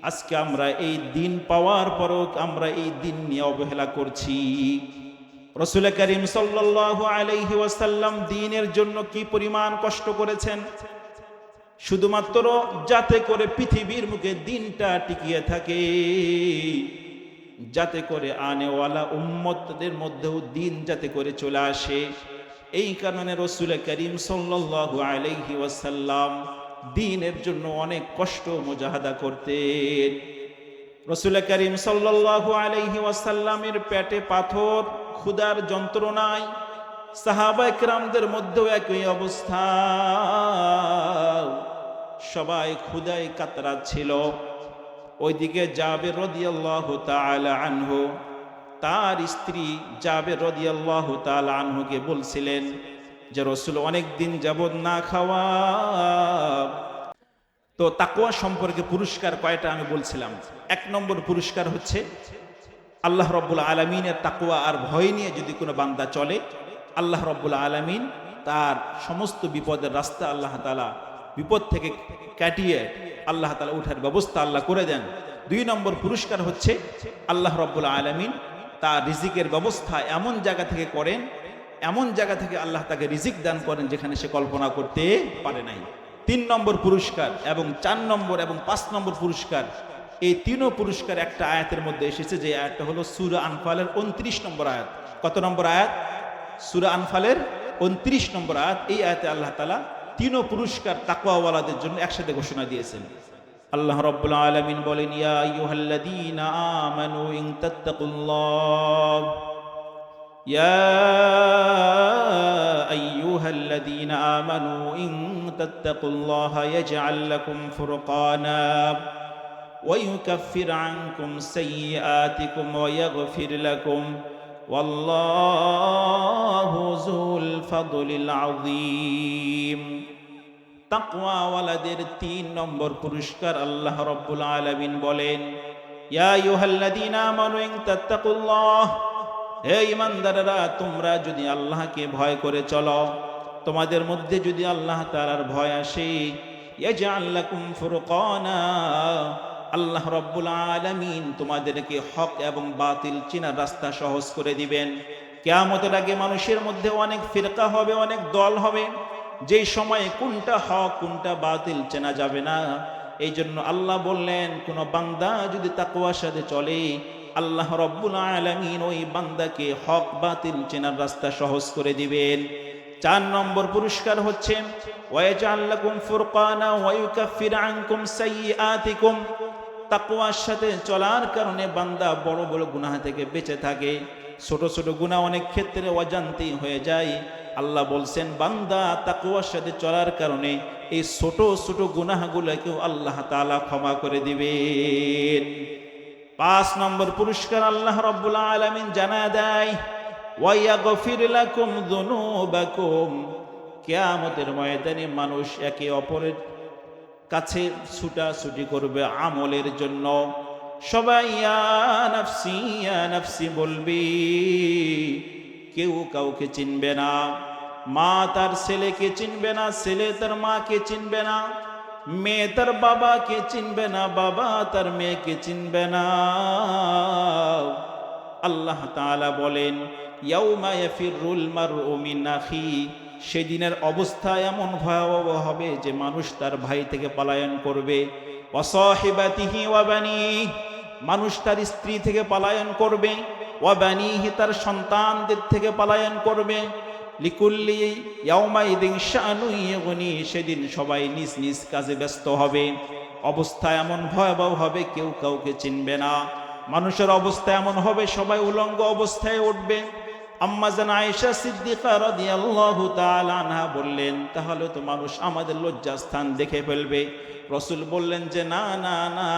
আজকে আমরা এই দিন পাওয়ার পরও আমরা এই দিন নিয়ে অবহেলা করছি। রাসূল করিম সাল্লাল্লাহু আলাইহি ওয়াসাল্লাম দ্বীনের জন্য কি পরিমাণ কষ্ট করেছেন, শুধুমাত্র যাতে করে পৃথিবীর মুখে দ্বীনটা টিকিয়ে থাকে, যাতে করে আনেওয়ালা উম্মতদের মধ্যেও দ্বীন যাতে করে চলে আসে। এই কারণে রাসূল করিম সাল্লাল্লাহু আলাইহি ওয়াসাল্লাম দ্বীনের জন্য অনেক কষ্ট মুজাহাদা করতেন। রাসূল করিম সাল্লাল্লাহু আলাইহি ওয়াসাল্লামের পেটে পাথর, ক্ষুধার যন্ত্রণায় সাহাবায়ে কেরামদের মধ্যেও একই অবস্থা, সবাই ক্ষুধায় কাতরাচ্ছিল। ওইদিকে জাবের রাদিয়াল্লাহু তাআলা আনহু তার স্ত্রী জাবের রাদিয়াল্লাহু তাআলা আনহুকে বলছিলেন যে রাসূল অনেক দিন যাবত না খাওয়া। তো তাকওয়া সম্পর্কে পুরস্কার কয়টা আমি বলছিলাম। 1 নম্বর পুরস্কার হচ্ছে আল্লাহ রাব্বুল আলামিনের তাকওয়া আর ভয় নিয়ে যদি কোনো বান্দা চলে, আল্লাহ রাব্বুল আলামিন তার সমস্ত বিপদের রাস্তা আল্লাহ তাআলা বিপদ থেকে কাটিয়ে আল্লাহ তাআলা উঠার ব্যবস্থা আল্লাহ করে দেন। 2 নম্বর পুরস্কার হচ্ছে আল্লাহ রাব্বুল আলামিন তার রিজিকের ব্যবস্থা এমন জায়গা থেকে করেন, এমন জায়গা থেকে আল্লাহ তাকে রিজিক দান করেন যেখানে সে কল্পনা করতে পারে নাই। 3 নম্বর পুরস্কার এবং 4 নম্বর এবং 5 নম্বর পুরস্কার, এই তিনও পুরস্কার একটা আয়াতের মধ্যে এসেছে, যে আয়াতটা হলো সূরা আনফালের 29 নম্বর আয়াত। কত নম্বর আয়াত? সূরা আনফালের 29 নম্বর আয়াত। এই আয়াতে আল্লাহ তাআলা তিনও পুরস্কার তাকওয়াওয়ালাদের জন্য একসাথে ঘোষণা দিয়েছেন। আল্লাহ রাব্বুল আলামিন বলেন, ইয়া আইয়ুহাল্লাযীনা আমানু ইন তাত্তাকুল্লাহ, ইয়া আইয়ুহাল্লাযীনা আমানু ইন তাত্তাকুল্লাহা ইয়াজআল লাকুম ফুরকানা ওয়া ইউকাফির আনকুম সাইয়্যাতিকুম ওয়া ইয়াগফির লাকুম ওয়াল্লাহু যুল ফাদলিল আযীম। তাকওয়াওয়ালাদের 3 নম্বর পুরস্কার আল্লাহ রাব্বুল আলামিন বলেন, ইয়া আইয়ুহাল্লাযীনা আমানু ইন তাত্তাকুল্লাহ, হে ঈমানদাররা, তোমরা যদি আল্লাহকে ভয় করে চলো, তোমাদের মধ্যে যদি আল্লাহ তাআলার ভয় আসে, ইয়াজআল লাকুম ফুরকানা, আল্লাহ রাব্বুল আলামিন তোমাদেরকে হক এবং বাতিল চেনার রাস্তা সহজ করে দিবেন। কিয়ামতের আগে মানুষের মধ্যে অনেক ফিরকা হবে, অনেক দল হবে, যেই সময়ে কোনটা হক কোনটা বাতিল চেনা যাবে না। এই জন্য আল্লাহ বললেন, কোন বান্দা যদি তাকওয়ার সাথে চলে, আল্লাহ রাব্বুল আলামিন ওই বান্দাকে হক বাতিল চেনার রাস্তা সহজ করে দিবেন। 4 নম্বর পুরস্কার হচ্ছে ওয়াজআল লাকুম ফুরকানা ওয়া ইউকাফির আনকুম সাইয়্যাতিকুম। তাকওয়ার সাথে চলার কারণে বান্দা বড় বড় গুনাহ থেকে বেঁচে থাকে, ছোট ছোট গুনাহ অনেক ক্ষেত্রে অজান্তেই হয়ে যায়। আল্লাহ বলছেন, বান্দা তাকওয়ার সাথে চলার কারণে এই ছোট ছোট গুনাহগুলোকেও আল্লাহ তাআলা ক্ষমা করে দিবেন। 5 নম্বর পুরস্কার আল্লাহ রাব্বুল আলামিন জানায় দেয়, ওয়া ইয়াগফির লাকুম যুনুবাকুম। কিয়ামতের ময়দানে মানুষ একে অপরের কাছে ছুটাছুটি করবে আমলের জন্য। সবাই ইয়া নাফসি বলবি, কেউ কাউকে চিনবে না। মা তার ছেলেকে চিনবে না, ছেলে তার মাকে চিনবে না, মেয়ে তার বাবাকে চিনবে না, বাবা তার মেয়েকে চিনবে না। আল্লাহ তাআলা বলেন, ইয়াউমা ইয়াফিরুল মারউ মিন আখি, সেদিনের অবস্থা এমন ভয়াবহ হবে যে মানুষ তার ভাই থেকে পলায়ন করবে। ওয়া সাহিবাতিহি ওয়া বানিহি, মানুষ তার স্ত্রী থেকে পলায়ন করবে। ওয়া বানিহি, তার সন্তানদের থেকে পলায়ন করবে। লিকুল্লি ইয়াউমাইদিন শাআনুন ইউগনি, সেদিন সবাই নিজ নিজ কাজে ব্যস্ত হবে। অবস্থা এমন ভয়াবহ হবে, কেউ কাউকে চিনবে না। মানুষের অবস্থা এমন হবে, সবাই উলঙ্গ অবস্থায় উঠবে। আম্মা জান আয়েশা সিদ্দিকা রাদিয়াল্লাহু তাআলা আনহা বললেন, তাহলে তো মানুষ আমাদের লজ্জাস্থান দেখে ফেলবে। রাসূল বললেন যে না না না,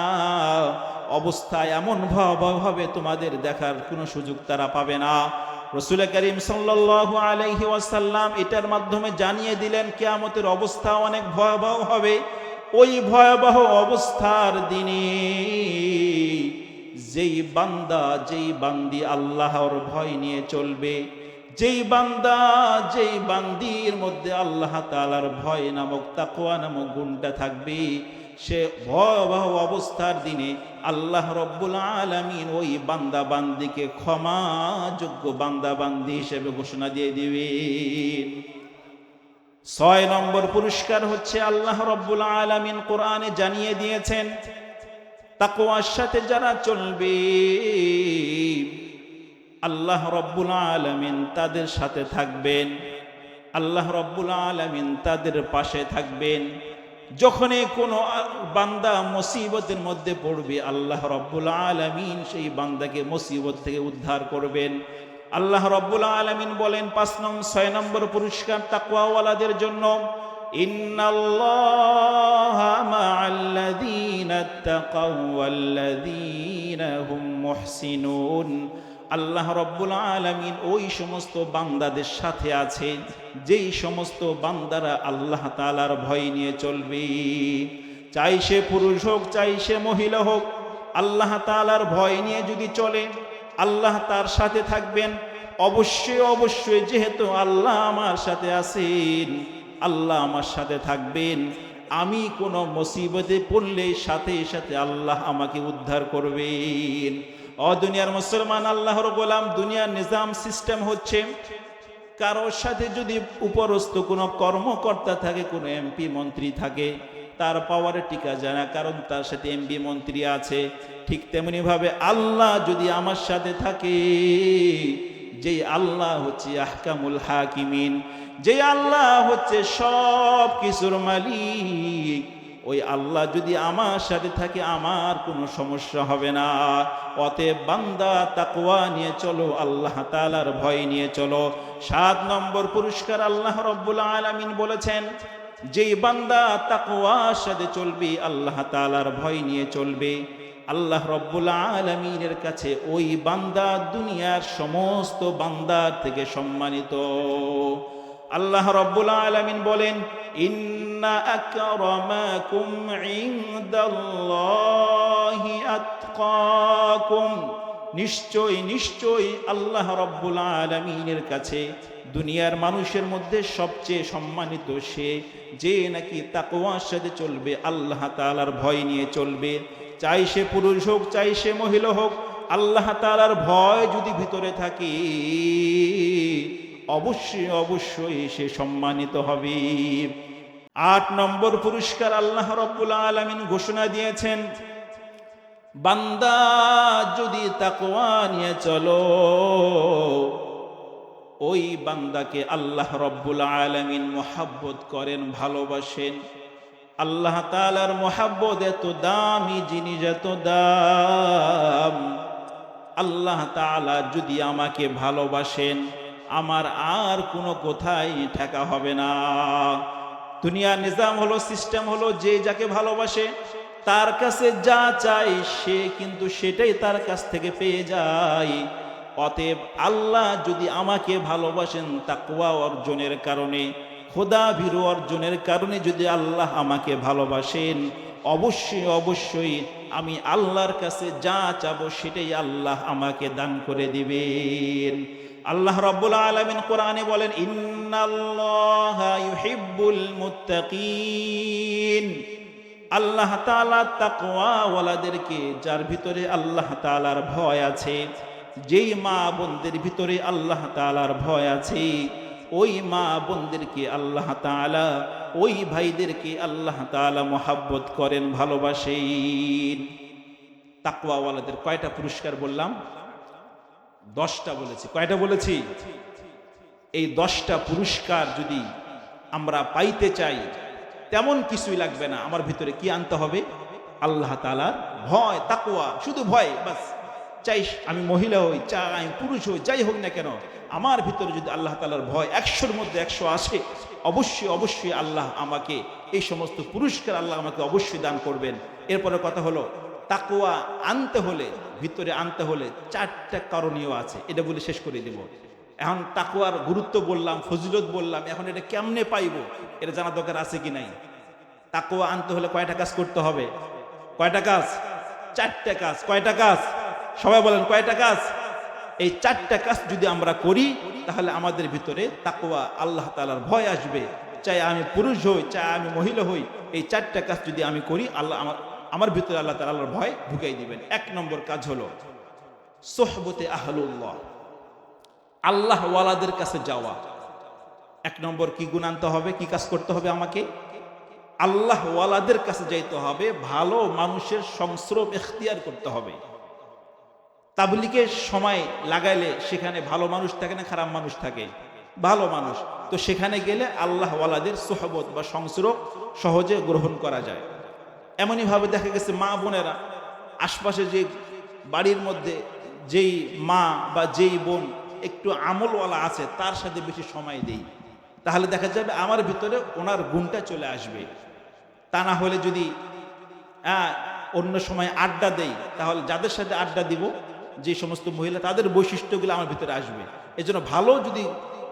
অবস্থা এমন ভয়াবহ হবে তোমাদের দেখার কোনো সুযোগ তারা পাবে না। রাসূল করিম সাল্লাল্লাহু আলাইহি ওয়াসাল্লাম এটার মাধ্যমে জানিয়ে দিলেন কিয়ামতের অবস্থা অনেক ভয়াবহ হবে। ওই ভয়াবহ অবস্থার দিনে যেই বান্দা যেই বান্দি আল্লাহর ভয় নিয়ে চলবে, যেই বান্দা যেই বান্দির মধ্যে আল্লাহ তাআলার ভয় নামক তাকওয়া নামক গুণটা থাকবে, সে ভয়াবহ অবস্থার দিনে আল্লাহ রাব্বুল আলামিন ওই বান্দা বান্দিকে ক্ষমাযোগ্য বান্দা বান্দি হিসেবে ঘোষণা দিয়ে দিবেন। 6 নম্বর পুরস্কার হচ্ছে আল্লাহ রাব্বুল আলামিন কোরআনে জানিয়ে দিয়েছেন, তাকওয়ার সাথে যারা চলবে আল্লাহ রাব্বুল আলামিন তাদের সাথে থাকবেন, আল্লাহ রাব্বুল আলামিন তাদের পাশে থাকবেন। যখনই কোনো বান্দা মুসিবতের মধ্যে পড়বে, আল্লাহ রাব্বুল আলামিন সেই বান্দাকে মুসিবত থেকে উদ্ধার করবেন। আল্লাহ রাব্বুল আলামিন বলেন 6 নম্বর পুরস্কার তাকওয়াওয়ালাদের জন্য, ইন্নাল্লাহা মা'আল্লাযীনা তাকাউ ওয়াল্লাযীনা হুম মুহসিনুন। আল্লাহ রাব্বুল আলামিন ওই সমস্ত বান্দাদের সাথে আছে যেই সমস্ত বান্দারা আল্লাহ তাআলার ভয় নিয়ে চলবে। চাই সে পুরুষ হোক চাই সে মহিলা হোক, আল্লাহ তাআলার ভয় নিয়ে যদি চলে আল্লাহ তার সাথে থাকবেন। অবশ্যই অবশ্যই যেহেতু আল্লাহ আমার সাথে আছেন, আল্লাহ আমার সাথে থাকবেন, আমি কোনো মুসিবতে পড়লে সাথে সাথে আল্লাহ আমাকে উদ্ধার করবেন। দুনিয়ার মুসলমান, আল্লাহর গোলাম, দুনিয়ার নিজাম সিস্টেম হচ্ছে, কারোর সাথে যদি উপরস্থ কোনো কর্মকর্তা থাকে, কোনো এমপি মন্ত্রী থাকে, তার পাওয়ারে টিকা যায় না, কারণ তার সাথে এমপি মন্ত্রী আছে। ঠিক তেমনি ভাবে আল্লাহ যদি আমার সাথে থাকে, যে আল্লাহ হচ্ছে আহকামুল হাকিমিন, যে আল্লাহ হচ্ছে সব কিছুর মালিক, ওই আল্লাহ যদি আমার সাথে থাকে আমার কোনো সমস্যা হবে না। অতএব বান্দা তাকওয়া নিয়ে চলো, আল্লাহ তাআলার ভয় নিয়ে চলো। 7 নম্বর পুরস্কার আল্লাহ রাব্বুল আলামিন বলেছেন, যেই বান্দা তাকওয়ার সাথে চলবে, আল্লাহ তাআলার ভয় নিয়ে চলবে, আল্লাহ রাব্বুল আলামিনের কাছে ওই বান্দা দুনিয়ার সমস্ত বান্দার থেকে সম্মানিত। আল্লাহ রাব্বুল আলামিন বলেন, ইন্না আকরামাকুম ইনদাল্লাহি আতকাকুম, নিশ্চয় নিশ্চয় আল্লাহ রাব্বুল আলামিনের কাছে দুনিয়ার মানুষের মধ্যে সবচেয়ে সম্মানিত সে, যে নাকি তাকওয়ার সাথে চলবে, আল্লাহ তাআলার ভয় নিয়ে চলবে। চাই সে পুরুষ হোক, চাই সে মহিলা হোক, আল্লাহ তাআলার ভয় যদি ভিতরে থাকে, অবশ্যই অবশ্যই সে সম্মানিত হবে। 8 নম্বর পুরস্কার আল্লাহ রাব্বুল আলামিন ঘোষণা দিয়েছেন, বান্দা যদি তাকওয়া নিয়ে চলো, ওই বান্দাকে আল্লাহ রাব্বুল আলামিন মহব্বত করেন, ভালোবাসেন। আল্লাহ তাআলার মহব্বত এত দামি জিনিস, এত দাম। আল্লাহ তাআলা যদি আমাকে ভালোবাসেন, আমার আর কোনো কোথায় ঠেকা হবে না। দুনিয়ার নিজাম হলো, সিস্টেম হলো, যে যাকে ভালোবাসে তার কাছে যা চাই সে কিন্তু সেটাই তার কাছ থেকে পেয়ে যায়। অতএব আল্লাহ যদি আমাকে ভালোবাসেন, তাকওয়া অর্জনের কারণে, খোদা ভীরু অর্জনের কারণে যদি আল্লাহ আমাকে ভালোবাসেন, অবশ্যই অবশ্যই আমি আল্লাহর কাছে যা চাবো সেটাই আল্লাহ আমাকে দান করে দিবেন। আল্লাহ রাব্বুল আলামিন কোরআনে বলেন, ইন্নাল্লাহা ইউহিব্বুল মুত্তাকিন, আল্লাহ তাআলা তাকওয়াওয়ালাদেরকে, যার ভিতরে আল্লাহ তাআলার ভয় আছে, যেই মা বোনদের ভিতরে আল্লাহ তাআলার ভয় আছে, ওই মা বোনদেরকে আল্লাহ তাআলা, ওই ভাইদেরকে আল্লাহ তাআলা মহব্বত করেন, ভালোবাসেন। তাকওয়াওয়ালাদের কয়টা পুরস্কার বললাম? 10টা বলেছি। কয়টা বলেছি? এই 10টা পুরস্কার যদি আমরা পাইতে চাই, তেমন কিছুই লাগবে না। আমার ভিতরে কি আনতে হবে? আল্লাহ তাআলার ভয়, তাকওয়া, শুধু ভয় বাস। চাই আমি মহিলা হই, চাই আমি পুরুষ হই, যাই হোক না কেন, আমার ভিতরে যদি আল্লাহ তাআলার ভয় 100-র মধ্যে 100 আসে, অবশ্যই অবশ্যই আল্লাহ আমাকে এই সমস্ত পুরস্কার আল্লাহ আমাকে অবশ্যই দান করবেন। এরপরে কথা হলো, তাকওয়া আনতে হলে, ভিতরে আনতে হলে 4টা করণীয় আছে, এটা বলে শেষ করে দেব। এখন তাকওয়ার গুরুত্ব বললাম, ফজিলত বললাম, এখন এটা কেমনে পাইবো এটা জানা দরকার আছে কি নাই? তাকওয়া আনতে হলে কয়টা কাজ করতে হবে? কয়টা কাজ? 4টা কাজ। কয়টা কাজ? সবাই বলেন কয়টা কাজ? এই 4টা কাজ যদি আমরা করি, তাহলে আমাদের ভিতরে তাকওয়া, আল্লাহ তাআলার ভয় আসবে। চাই আমি পুরুষ হই, চাই আমি মহিলা হই, এই 4টা কাজ যদি আমি করি, আল্লাহ আমার ভিতরে আল্লাহ তাআলার ভয় ঢুকাই দিবেন। 1 নম্বর কাজ হলো সোহবতে আহলুল্লাহ, আল্লাহ ওয়ালাদের কাছে যাওয়া। 1 নম্বর কি গুণ আনতে হবে, কি কাজ করতে হবে? আমাকে আল্লাহ ওয়ালাদের কাছে যাইতে হবে, ভালো মানুষের সংস্রব এখতিয়ার করতে হবে। তাবলীগের সময় লাগাইলে সেখানে ভালো মানুষ থাকে না খারাপ মানুষ থাকে? ভালো মানুষ। তো সেখানে গেলে আল্লাহ ওয়ালাদের সোহবত বা সংস্রব সহজে গ্রহণ করা যায়। এমনই ভাবে দেখা গেছে মা বোনেরা, আশপাশে যে বাড়ির মধ্যে যেই মা বা যেই বোন একটু আমলওয়ালা আছে, তার সাথে বেশি সময় দেই, তাহলে দেখা যাবে আমার ভিতরে ওনার গুণটা চলে আসবে। তা না হলে যদি অন্য সময় আড্ডা দেই, তাহলে যাদের সাথে আড্ডা দিব, যে সমস্ত মহিলা, তাদের বৈশিষ্ট্যগুলো আমার ভিতরে আসবে। এজন্য ভালো যদি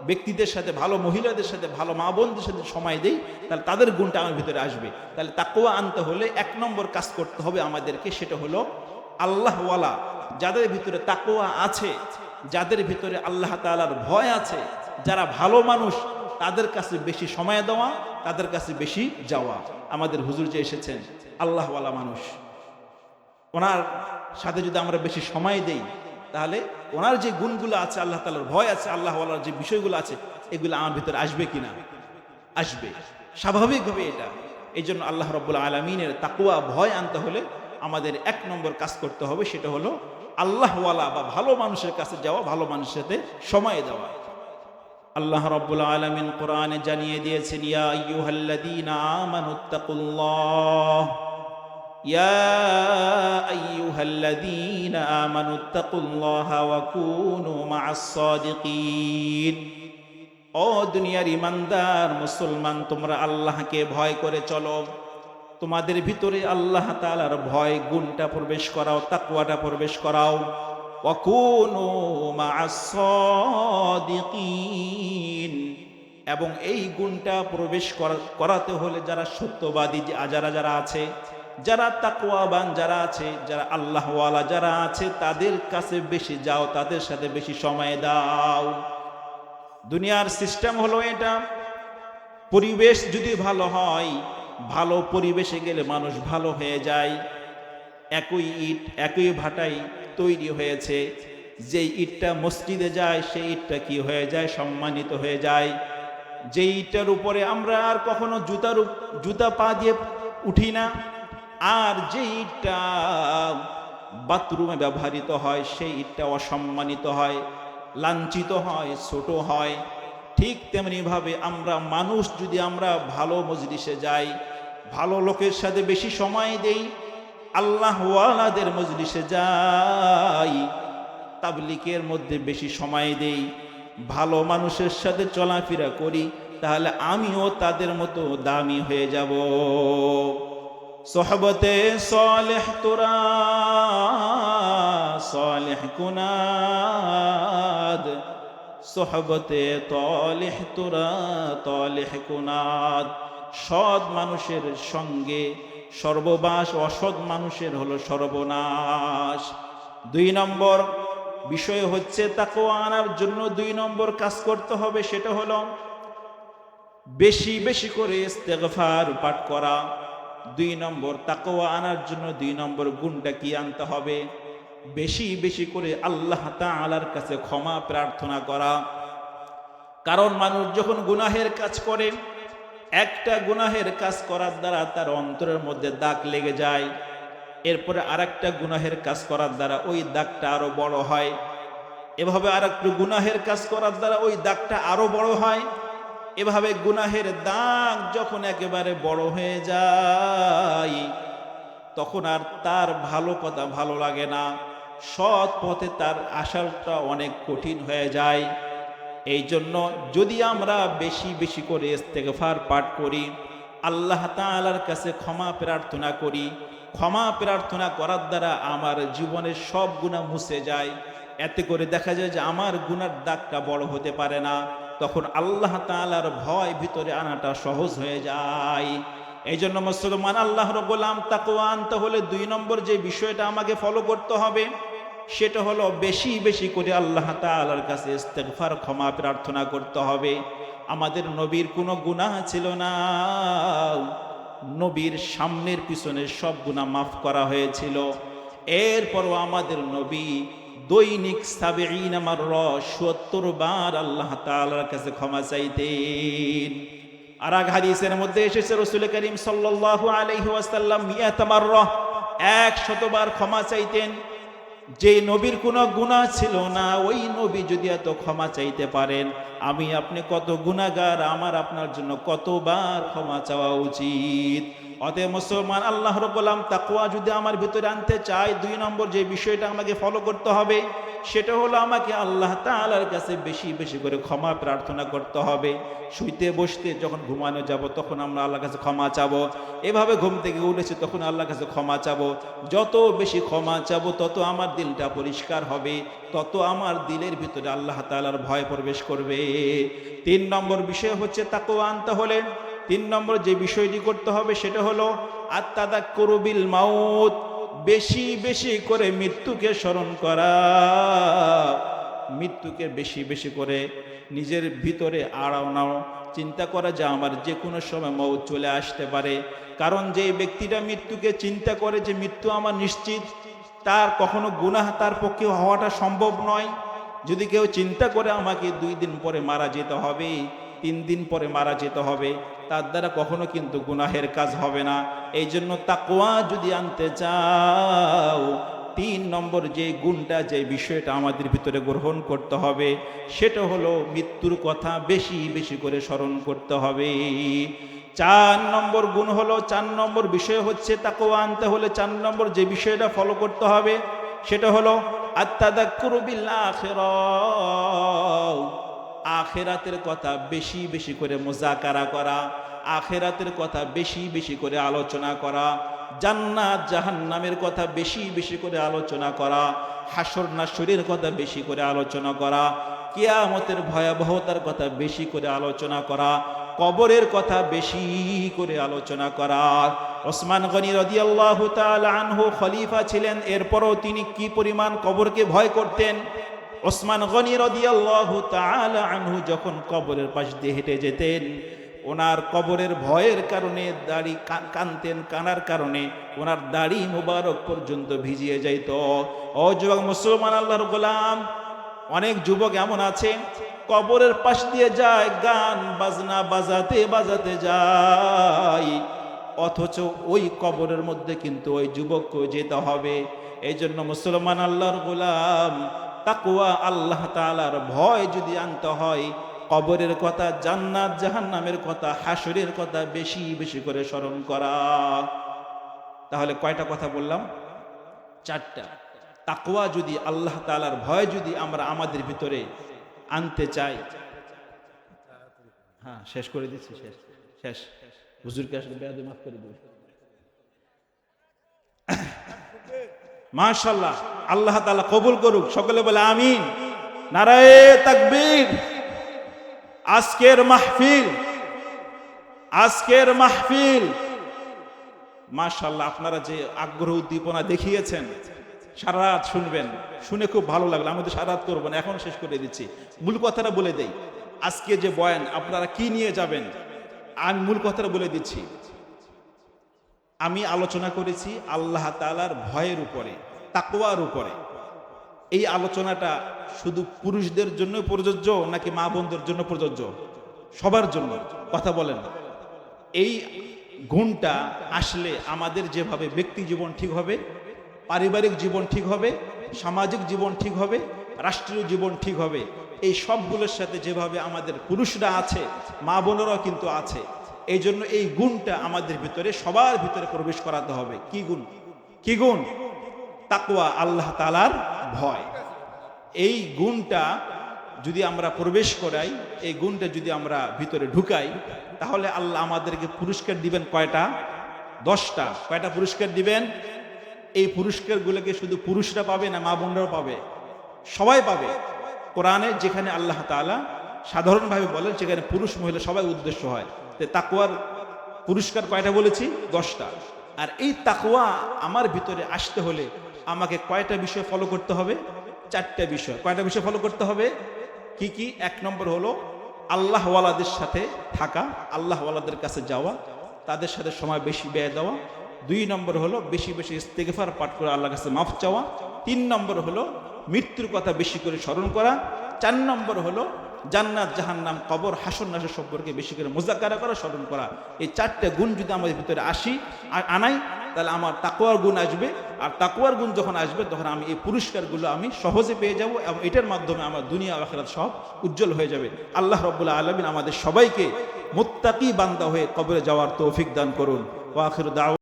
ব্যক্তিদের সাথে, ভালো মহিলাদের সাথে, ভালো মা বোনদের সাথে সময় দেই, তাহলে তাদের গুণটা আমার ভিতরে আসবে। তাহলে তাকওয়া আনতে হলে 1 নম্বর কাজ করতে হবে আমাদেরকে, সেটা হলো আল্লাহওয়ালা যাদের ভিতরে তাকওয়া আছে, যাদের ভিতরে আল্লাহ তাআলার ভয় আছে, যারা ভালো মানুষ, তাদের কাছে বেশি সময় দেওয়া, তাদের কাছে বেশি যাওয়া। আমাদের হুজুর যে এসেছেন আল্লাহওয়ালা মানুষ, ওনার সাথে যদি আমরা বেশি সময় দেই তাহলে ওনার যে গুণগুলো আছে, আল্লাহ তাআলার ভয় আছে, আল্লাহওয়ালার যে বিষয়গুলো আছে, এগুলো আমার ভিতরে আসবে কিনা? আসবে, স্বাভাবিকভাবে এটা। এই জন্য আল্লাহ রাব্বুল আলামিনের তাকওয়া ভয় আনতে হলে আমাদের 1 নম্বর কাজ করতে হবে, সেটা হলো আল্লাহওয়ালা বা ভালো মানুষের কাছে যাওয়া, ভালো মানুষের সাথে সময় দেওয়া। আল্লাহ রাব্বুল আলামিন কোরআনে জানিয়ে দিয়েছেন, ইয়া আইয়ুহাল্লাযীনা আমানুত্তাকুল্লাহ, ইয়া আইয়ুহাল্লাযীনা আমানুত্তাকুল্লাহা ওয়া কুনু মা'আস সাদিকিন। ও দুনিয়ার ইমানদার মুসলমান, তোমরা আল্লাহকে ভয় করে চলো, তোমাদের ভিতরে আল্লাহ তাআলার ভয় গুণটা প্রবেশ করাও, তাকওয়াটা প্রবেশ করাও। ওয়া কুনু মা'আস সাদিকিন, এবং এই গুণটা প্রবেশ করাতে হলে যারা সত্যবাদী যারা আছে, যারা তাকওয়াবান যারা আছে, যারা আল্লাহওয়ালা যারা আছে, তাদের কাছে বেশি যাও, তাদের সাথে বেশি সময় দাও। দুনিয়ার সিস্টেম হলো এটা, পরিবেশ যদি ভালো হয়, ভালো পরিবেশে গেলে মানুষ ভালো হয়ে যায়। একই ইট একই ভাটায় তৈরি হয়েছে, যে ইটটা মসজিদে যায় সেই ইটটা কি হয়ে যায়? সম্মানিত হয়ে যায়। যে ইটটার উপরে আমরা আর কখনো জুতা পা দিয়ে উঠি না, আর যে ইটটা বাথরুমে ব্যবহৃত হয় সেই ইটটা অসম্মানিত হয়, লাঞ্ছিত হয়, ছোট হয়। ঠিক তেমনি ভাবে আমরা মানুষ যদি আমরা ভালো মজলিসে যাই, ভালো লোকের সাথে বেশি সময় দেই, আল্লাহওয়ালাদের মজলিসে যাই, তাবলিগের মধ্যে বেশি সময় দেই, ভালো মানুষের সাথে চলাফেরা করি, তাহলে আমিও তাদের মতো দামি হয়ে যাব। সোহবতে সালেহ তোরা সালেহ কুনাদ, সোহবতে তালেহ তোরা তালেহ কুনাদ। সৎ মানুষের সঙ্গে সর্ববাস, অসৎ মানুষের হলো সর্বনাশ। 2 নম্বর বিষয় হচ্ছে তাকওয়া আনার জন্য 2 নম্বর কাজ করতে হবে, সেটা হলো বেশি বেশি করে ইস্তেগফার পাঠ করা। 2 নম্বর তাকওয়া আনার জন্য 2 নম্বর গুণটা কি আনতে হবে? বেশি বেশি করে আল্লাহ তাআলার কাছে ক্ষমা প্রার্থনা করা। কারণ মানুষ যখন গুনাহের কাজ করে, একটা গুনাহের কাজ করার দ্বারা তার অন্তরের মধ্যে দাগ লেগে যায়, এরপরে আরেকটা গুনাহের কাজ করার দ্বারা ওই দাগটা আরো বড় হয়, এভাবে আরেকটু গুনাহের কাজ করার দ্বারা ওই দাগটা আরো বড় হয়। এভাবে গুনাহের দাগ যখন একেবারে বড় হয়ে যায়, তখন আর তার ভালো কথা ভালো লাগে না, সৎ পথে তার আসাটা অনেক কঠিন হয়ে যায়। এই জন্য যদি আমরা বেশি বেশি করে ইস্তেগফার পাঠ করি, আল্লাহ তাআলার কাছে ক্ষমা প্রার্থনা করি, ক্ষমা প্রার্থনা করার দ্বারা আমার জীবনের সব গুনাহ মুছে যায়। এতে করে দেখা যায় যে আমার গুনার দাগটা বড় হতে পারে না, তখন আল্লাহ তাআলার ভয় ভিতরে আনাটা সহজ হয়ে যায়। এই জন্য মুসলমান, আল্লাহর গোলাম, তাকওয়া আনতে হলে 2 নম্বর যে বিষয়টা আমাকে ফলো করতে হবে, সেটা হলো বেশি বেশি করে আল্লাহ তাআলার কাছে ইস্তেগফার, ক্ষমা প্রার্থনা করতে হবে। আমাদের নবীর কোনো গুনাহ ছিল না, নবীর সামনের পিছনের সব গুনাহ মাফ করা হয়েছিল। এরপরও আমাদের নবী দৈনিক 70 মাররা 70 বার আল্লাহ তাআলার কাছে ক্ষমা চাইতেন। আর এক হাদিসের মধ্যে এসেছে রাসূল করিম সাল্লাল্লাহু আলাইহি ওয়াসাল্লাম 100 মাররা 100 বার ক্ষমা চাইতেন। যে নবীর কোনো গুনাহ ছিল না, ওই নবী যদি এত ক্ষমা চাইতে পারেন, আমি আপনি কত গুনাহগার, আমার আপনার জন্য কতবার ক্ষমা চাওয়া উচিত। অতএব মুসলমান, আল্লাহর গোলাম, তাকওয়া যদি আমার ভিতরে আনতে চাই, 2 নম্বর যে বিষয়টা আমাকে ফলো করতে হবে, সেটা হলো আমাকে আল্লাহ তাআলার কাছে বেশি বেশি করে ক্ষমা প্রার্থনা করতে হবে। শুইতে বসতে, যখন ঘুমানো যাব, তখন আমরা আল্লাহর কাছে ক্ষমা চাবো। এভাবে ঘুম থেকে উঠেছি, তখন আল্লাহর কাছে ক্ষমা চাবো। যত বেশি ক্ষমা চাবো, তত আমার দিলটা পরিষ্কার হবে, তত আমার দিলের ভিতরে আল্লাহ তাআলার ভয় প্রবেশ করবে। 3 নম্বর বিষয় হচ্ছে তাকওয়া আনতে হলে 3 নম্বর যে বিষয়টি করতে হবে, সেটা হলো আত-তাযাক্কুরু বিল মাউত, বেশি বেশি করে মৃত্যুকে স্মরণ করা। মৃত্যুকে বেশি বেশি করে নিজের ভিতরে আড়াও চিন্তা করা যে আমার যে কোনো সময় মৌত চলে আসতে পারে। কারণ যে ব্যক্তিটা মৃত্যুকে চিন্তা করে যে মৃত্যু আমার নিশ্চিত, তার কখনো গুনাহ তার পক্ষে হওয়াটা সম্ভব নয়। যদি কেউ চিন্তা করে আমাকে 2 দিন পরে মারা যেতে হবে, 3 দিন পরে মারা যেতে হবে, তার দ্বারা কখনো কিন্তু গুনাহের কাজ হবে না। এই জন্য তাকওয়া যদি আনতে চাও, 3 নম্বর যে গুণটা, যে বিষয়টা আমাদের ভিতরে গ্রহণ করতে হবে, সেটা হলো মৃত্যুর কথা বেশি বেশি করে স্মরণ করতে হবে। 4 নম্বর গুণ হলো, 4 নম্বর বিষয় হচ্ছে তাকওয়া আনতে হলে 4 নম্বর যে বিষয়টা ফলো করতে হবে সেটা হলো আত-তাযাক্কুরু বিল আখিরাহ। আখিরাতের কথা বেশি বেশি করে মুযাকারা করা, আখিরাতের কথা বেশি বেশি করে আলোচনা করা, জান্নাত জাহান্নামের কথা বেশি বেশি করে আলোচনা করা, হাসর নাসরের কথা বেশি করে আলোচনা করা, কিয়ামতের ভয়াবহতার কথা বেশি করে আলোচনা করা, কবরের কথা বেশি করে আলোচনা করা। ওসমান গনি রাদিয়াল্লাহু তাআলা আনহু খলিফা ছিলেন, এরপরও তিনি কি পরিমাণ কবরকে ভয় করতেন। ওসমান গনি রাদিয়াল্লাহু তাআলা আনহু যখন কবরের পাশ দিয়ে হেঁটে যেতেন, ওনার কবরের ভয়ের কারণে দাড়ি কানতেন, কানার কারণে ওনার দাড়ি মুবারক পর্যন্ত ভিজিয়ে যাইত। ও যুবক মুসলমান আল্লাহর গোলাম, অনেক যুবক এমন আছে কবরের পাশ দিয়ে যায়, গান বাজনা বাজাতে বাজাতে যায়, অথচ ওই কবরের মধ্যে কিন্তু ওই যুবককে যেতে হবে। এই জন্য মুসলমান আল্লাহর গোলাম, তাকওয়া আল্লাহ তাআলার ভয় যদি আনতে হয়, কবরের কথা, জান্নাত জাহান্নামের কথা, হাসরের কথা বেশি বেশি করে স্মরণ করা। তাহলে কয়টা কথা বললাম? 4টা। তাকওয়া যদি, আল্লাহ তাআলার ভয় যদি আমরা আমাদের ভিতরে আনতে চাই, হ্যাঁ শেষ করে দিচ্ছি, শেষ শেষ হুজুরকে আসলে বেয়াদবি মাফ করে দিন। মাশাআল্লাহ, আল্লাহ তাআলা কবুল করুক। সকলে বলে আমিন। নারায়ে তাকবীর। আজকের মাহফিল মাশাআল্লাহ, আপনারা যে আগ্রহ উদ্দীপনা দেখিয়েছেন, সারা রাত শুনবেন, শুনে খুব ভালো লাগলো। আমি তো সারা রাত করবো না, এখন শেষ করে দিচ্ছি। মূল কথাটা বলে দেই, আজকে যে বয়ান আপনারা কি নিয়ে যাবেন, আমি মূল কথাটা বলে দিচ্ছি। আমি আলোচনা করেছি আল্লাহ তাআলার ভয়ের উপরে, তাকওয়ার উপরে। এই আলোচনাটা শুধু পুরুষদের জন্য প্রযোজ্য নাকি মা বোনদের জন্য প্রযোজ্য? সবার জন্য। কথা বলেন। এই গুণটা আসলে আমাদের যেভাবে ব্যক্তি জীবন ঠিক হবে, পারিবারিক জীবন ঠিক হবে, সামাজিক জীবন ঠিক হবে, রাষ্ট্রীয় জীবন ঠিক হবে, এই সবগুলোর সাথে যেভাবে আমাদের পুরুষরা আছে, মা বোনেরাও কিন্তু আছে। এই জন্য এই গুণটা আমাদের ভিতরে, সবার ভিতরে প্রবেশ করাতে হবে। কি গুণ? কি গুণ? তাকওয়া, আল্লাহ তাআলার ভয়। এই গুণটা যদি আমরা প্রবেশ করাই, এই গুণটা যদি আমরা ভিতরে ঢুকাই, তাহলে আল্লাহ আমাদেরকে পুরস্কার দিবেন কয়টা? 10টা। কয়টা পুরস্কার দিবেন? এই পুরস্কারগুলোকে শুধু পুরুষরা পাবে না, মা বোনরাও পাবে, সবাই পাবে। কোরআনে যেখানে আল্লাহ তাআলা সাধারণভাবে বলেন, সেখানে পুরুষ মহিলা সবাই উদ্দেশ্য হয়। তাকওয়ার পুরস্কার কয়টা বলেছি? 10টা। আর এই তাকওয়া আমার ভিতরে আসতে হলে আমাকে কয়টা বিষয় ফলো করতে হবে? 4টা বিষয়। কয়টা বিষয় ফলো করতে হবে? কি কি? 1 নম্বর হলো আল্লাহ ওয়ালাদের সাথে থাকা, আল্লাহ ওয়ালাদের কাছে যাওয়া, তাদের সাথে সময় বেশি ব্যয় দেওয়া। 2 নম্বর হলো বেশি বেশি ইস্তেগফার পাঠ করে আল্লাহর কাছে মাফ চাওয়া। 3 নম্বর হলো মৃত্যুর কথা বেশি করে স্মরণ করা। 4 নম্বর হলো জান্নাত জাহান্নাম, কবর, হাসর নাসর সম্পর্কে বেশি করে মুযাকারা করা, স্মরণ করা। এই 4টা গুণ যদি আমাদের ভিতরে আনাই, তাহলে আমার তাকওয়ার গুণ আসবে। আর তাকওয়ার গুণ যখন আসবে, তখন আমি এই পুরস্কারগুলো আমি সহজে পেয়ে যাব, এবং এটার মাধ্যমে আমার দুনিয়া ও আখিরাত সব উজ্জ্বল হয়ে যাবে। আল্লাহ রাব্বুল আলামিন আমাদের সবাইকে মুত্তাকি বান্দা হয়ে কবরে যাওয়ার তৌফিক দান করুন। ওয়া আখিরু দাওয়া।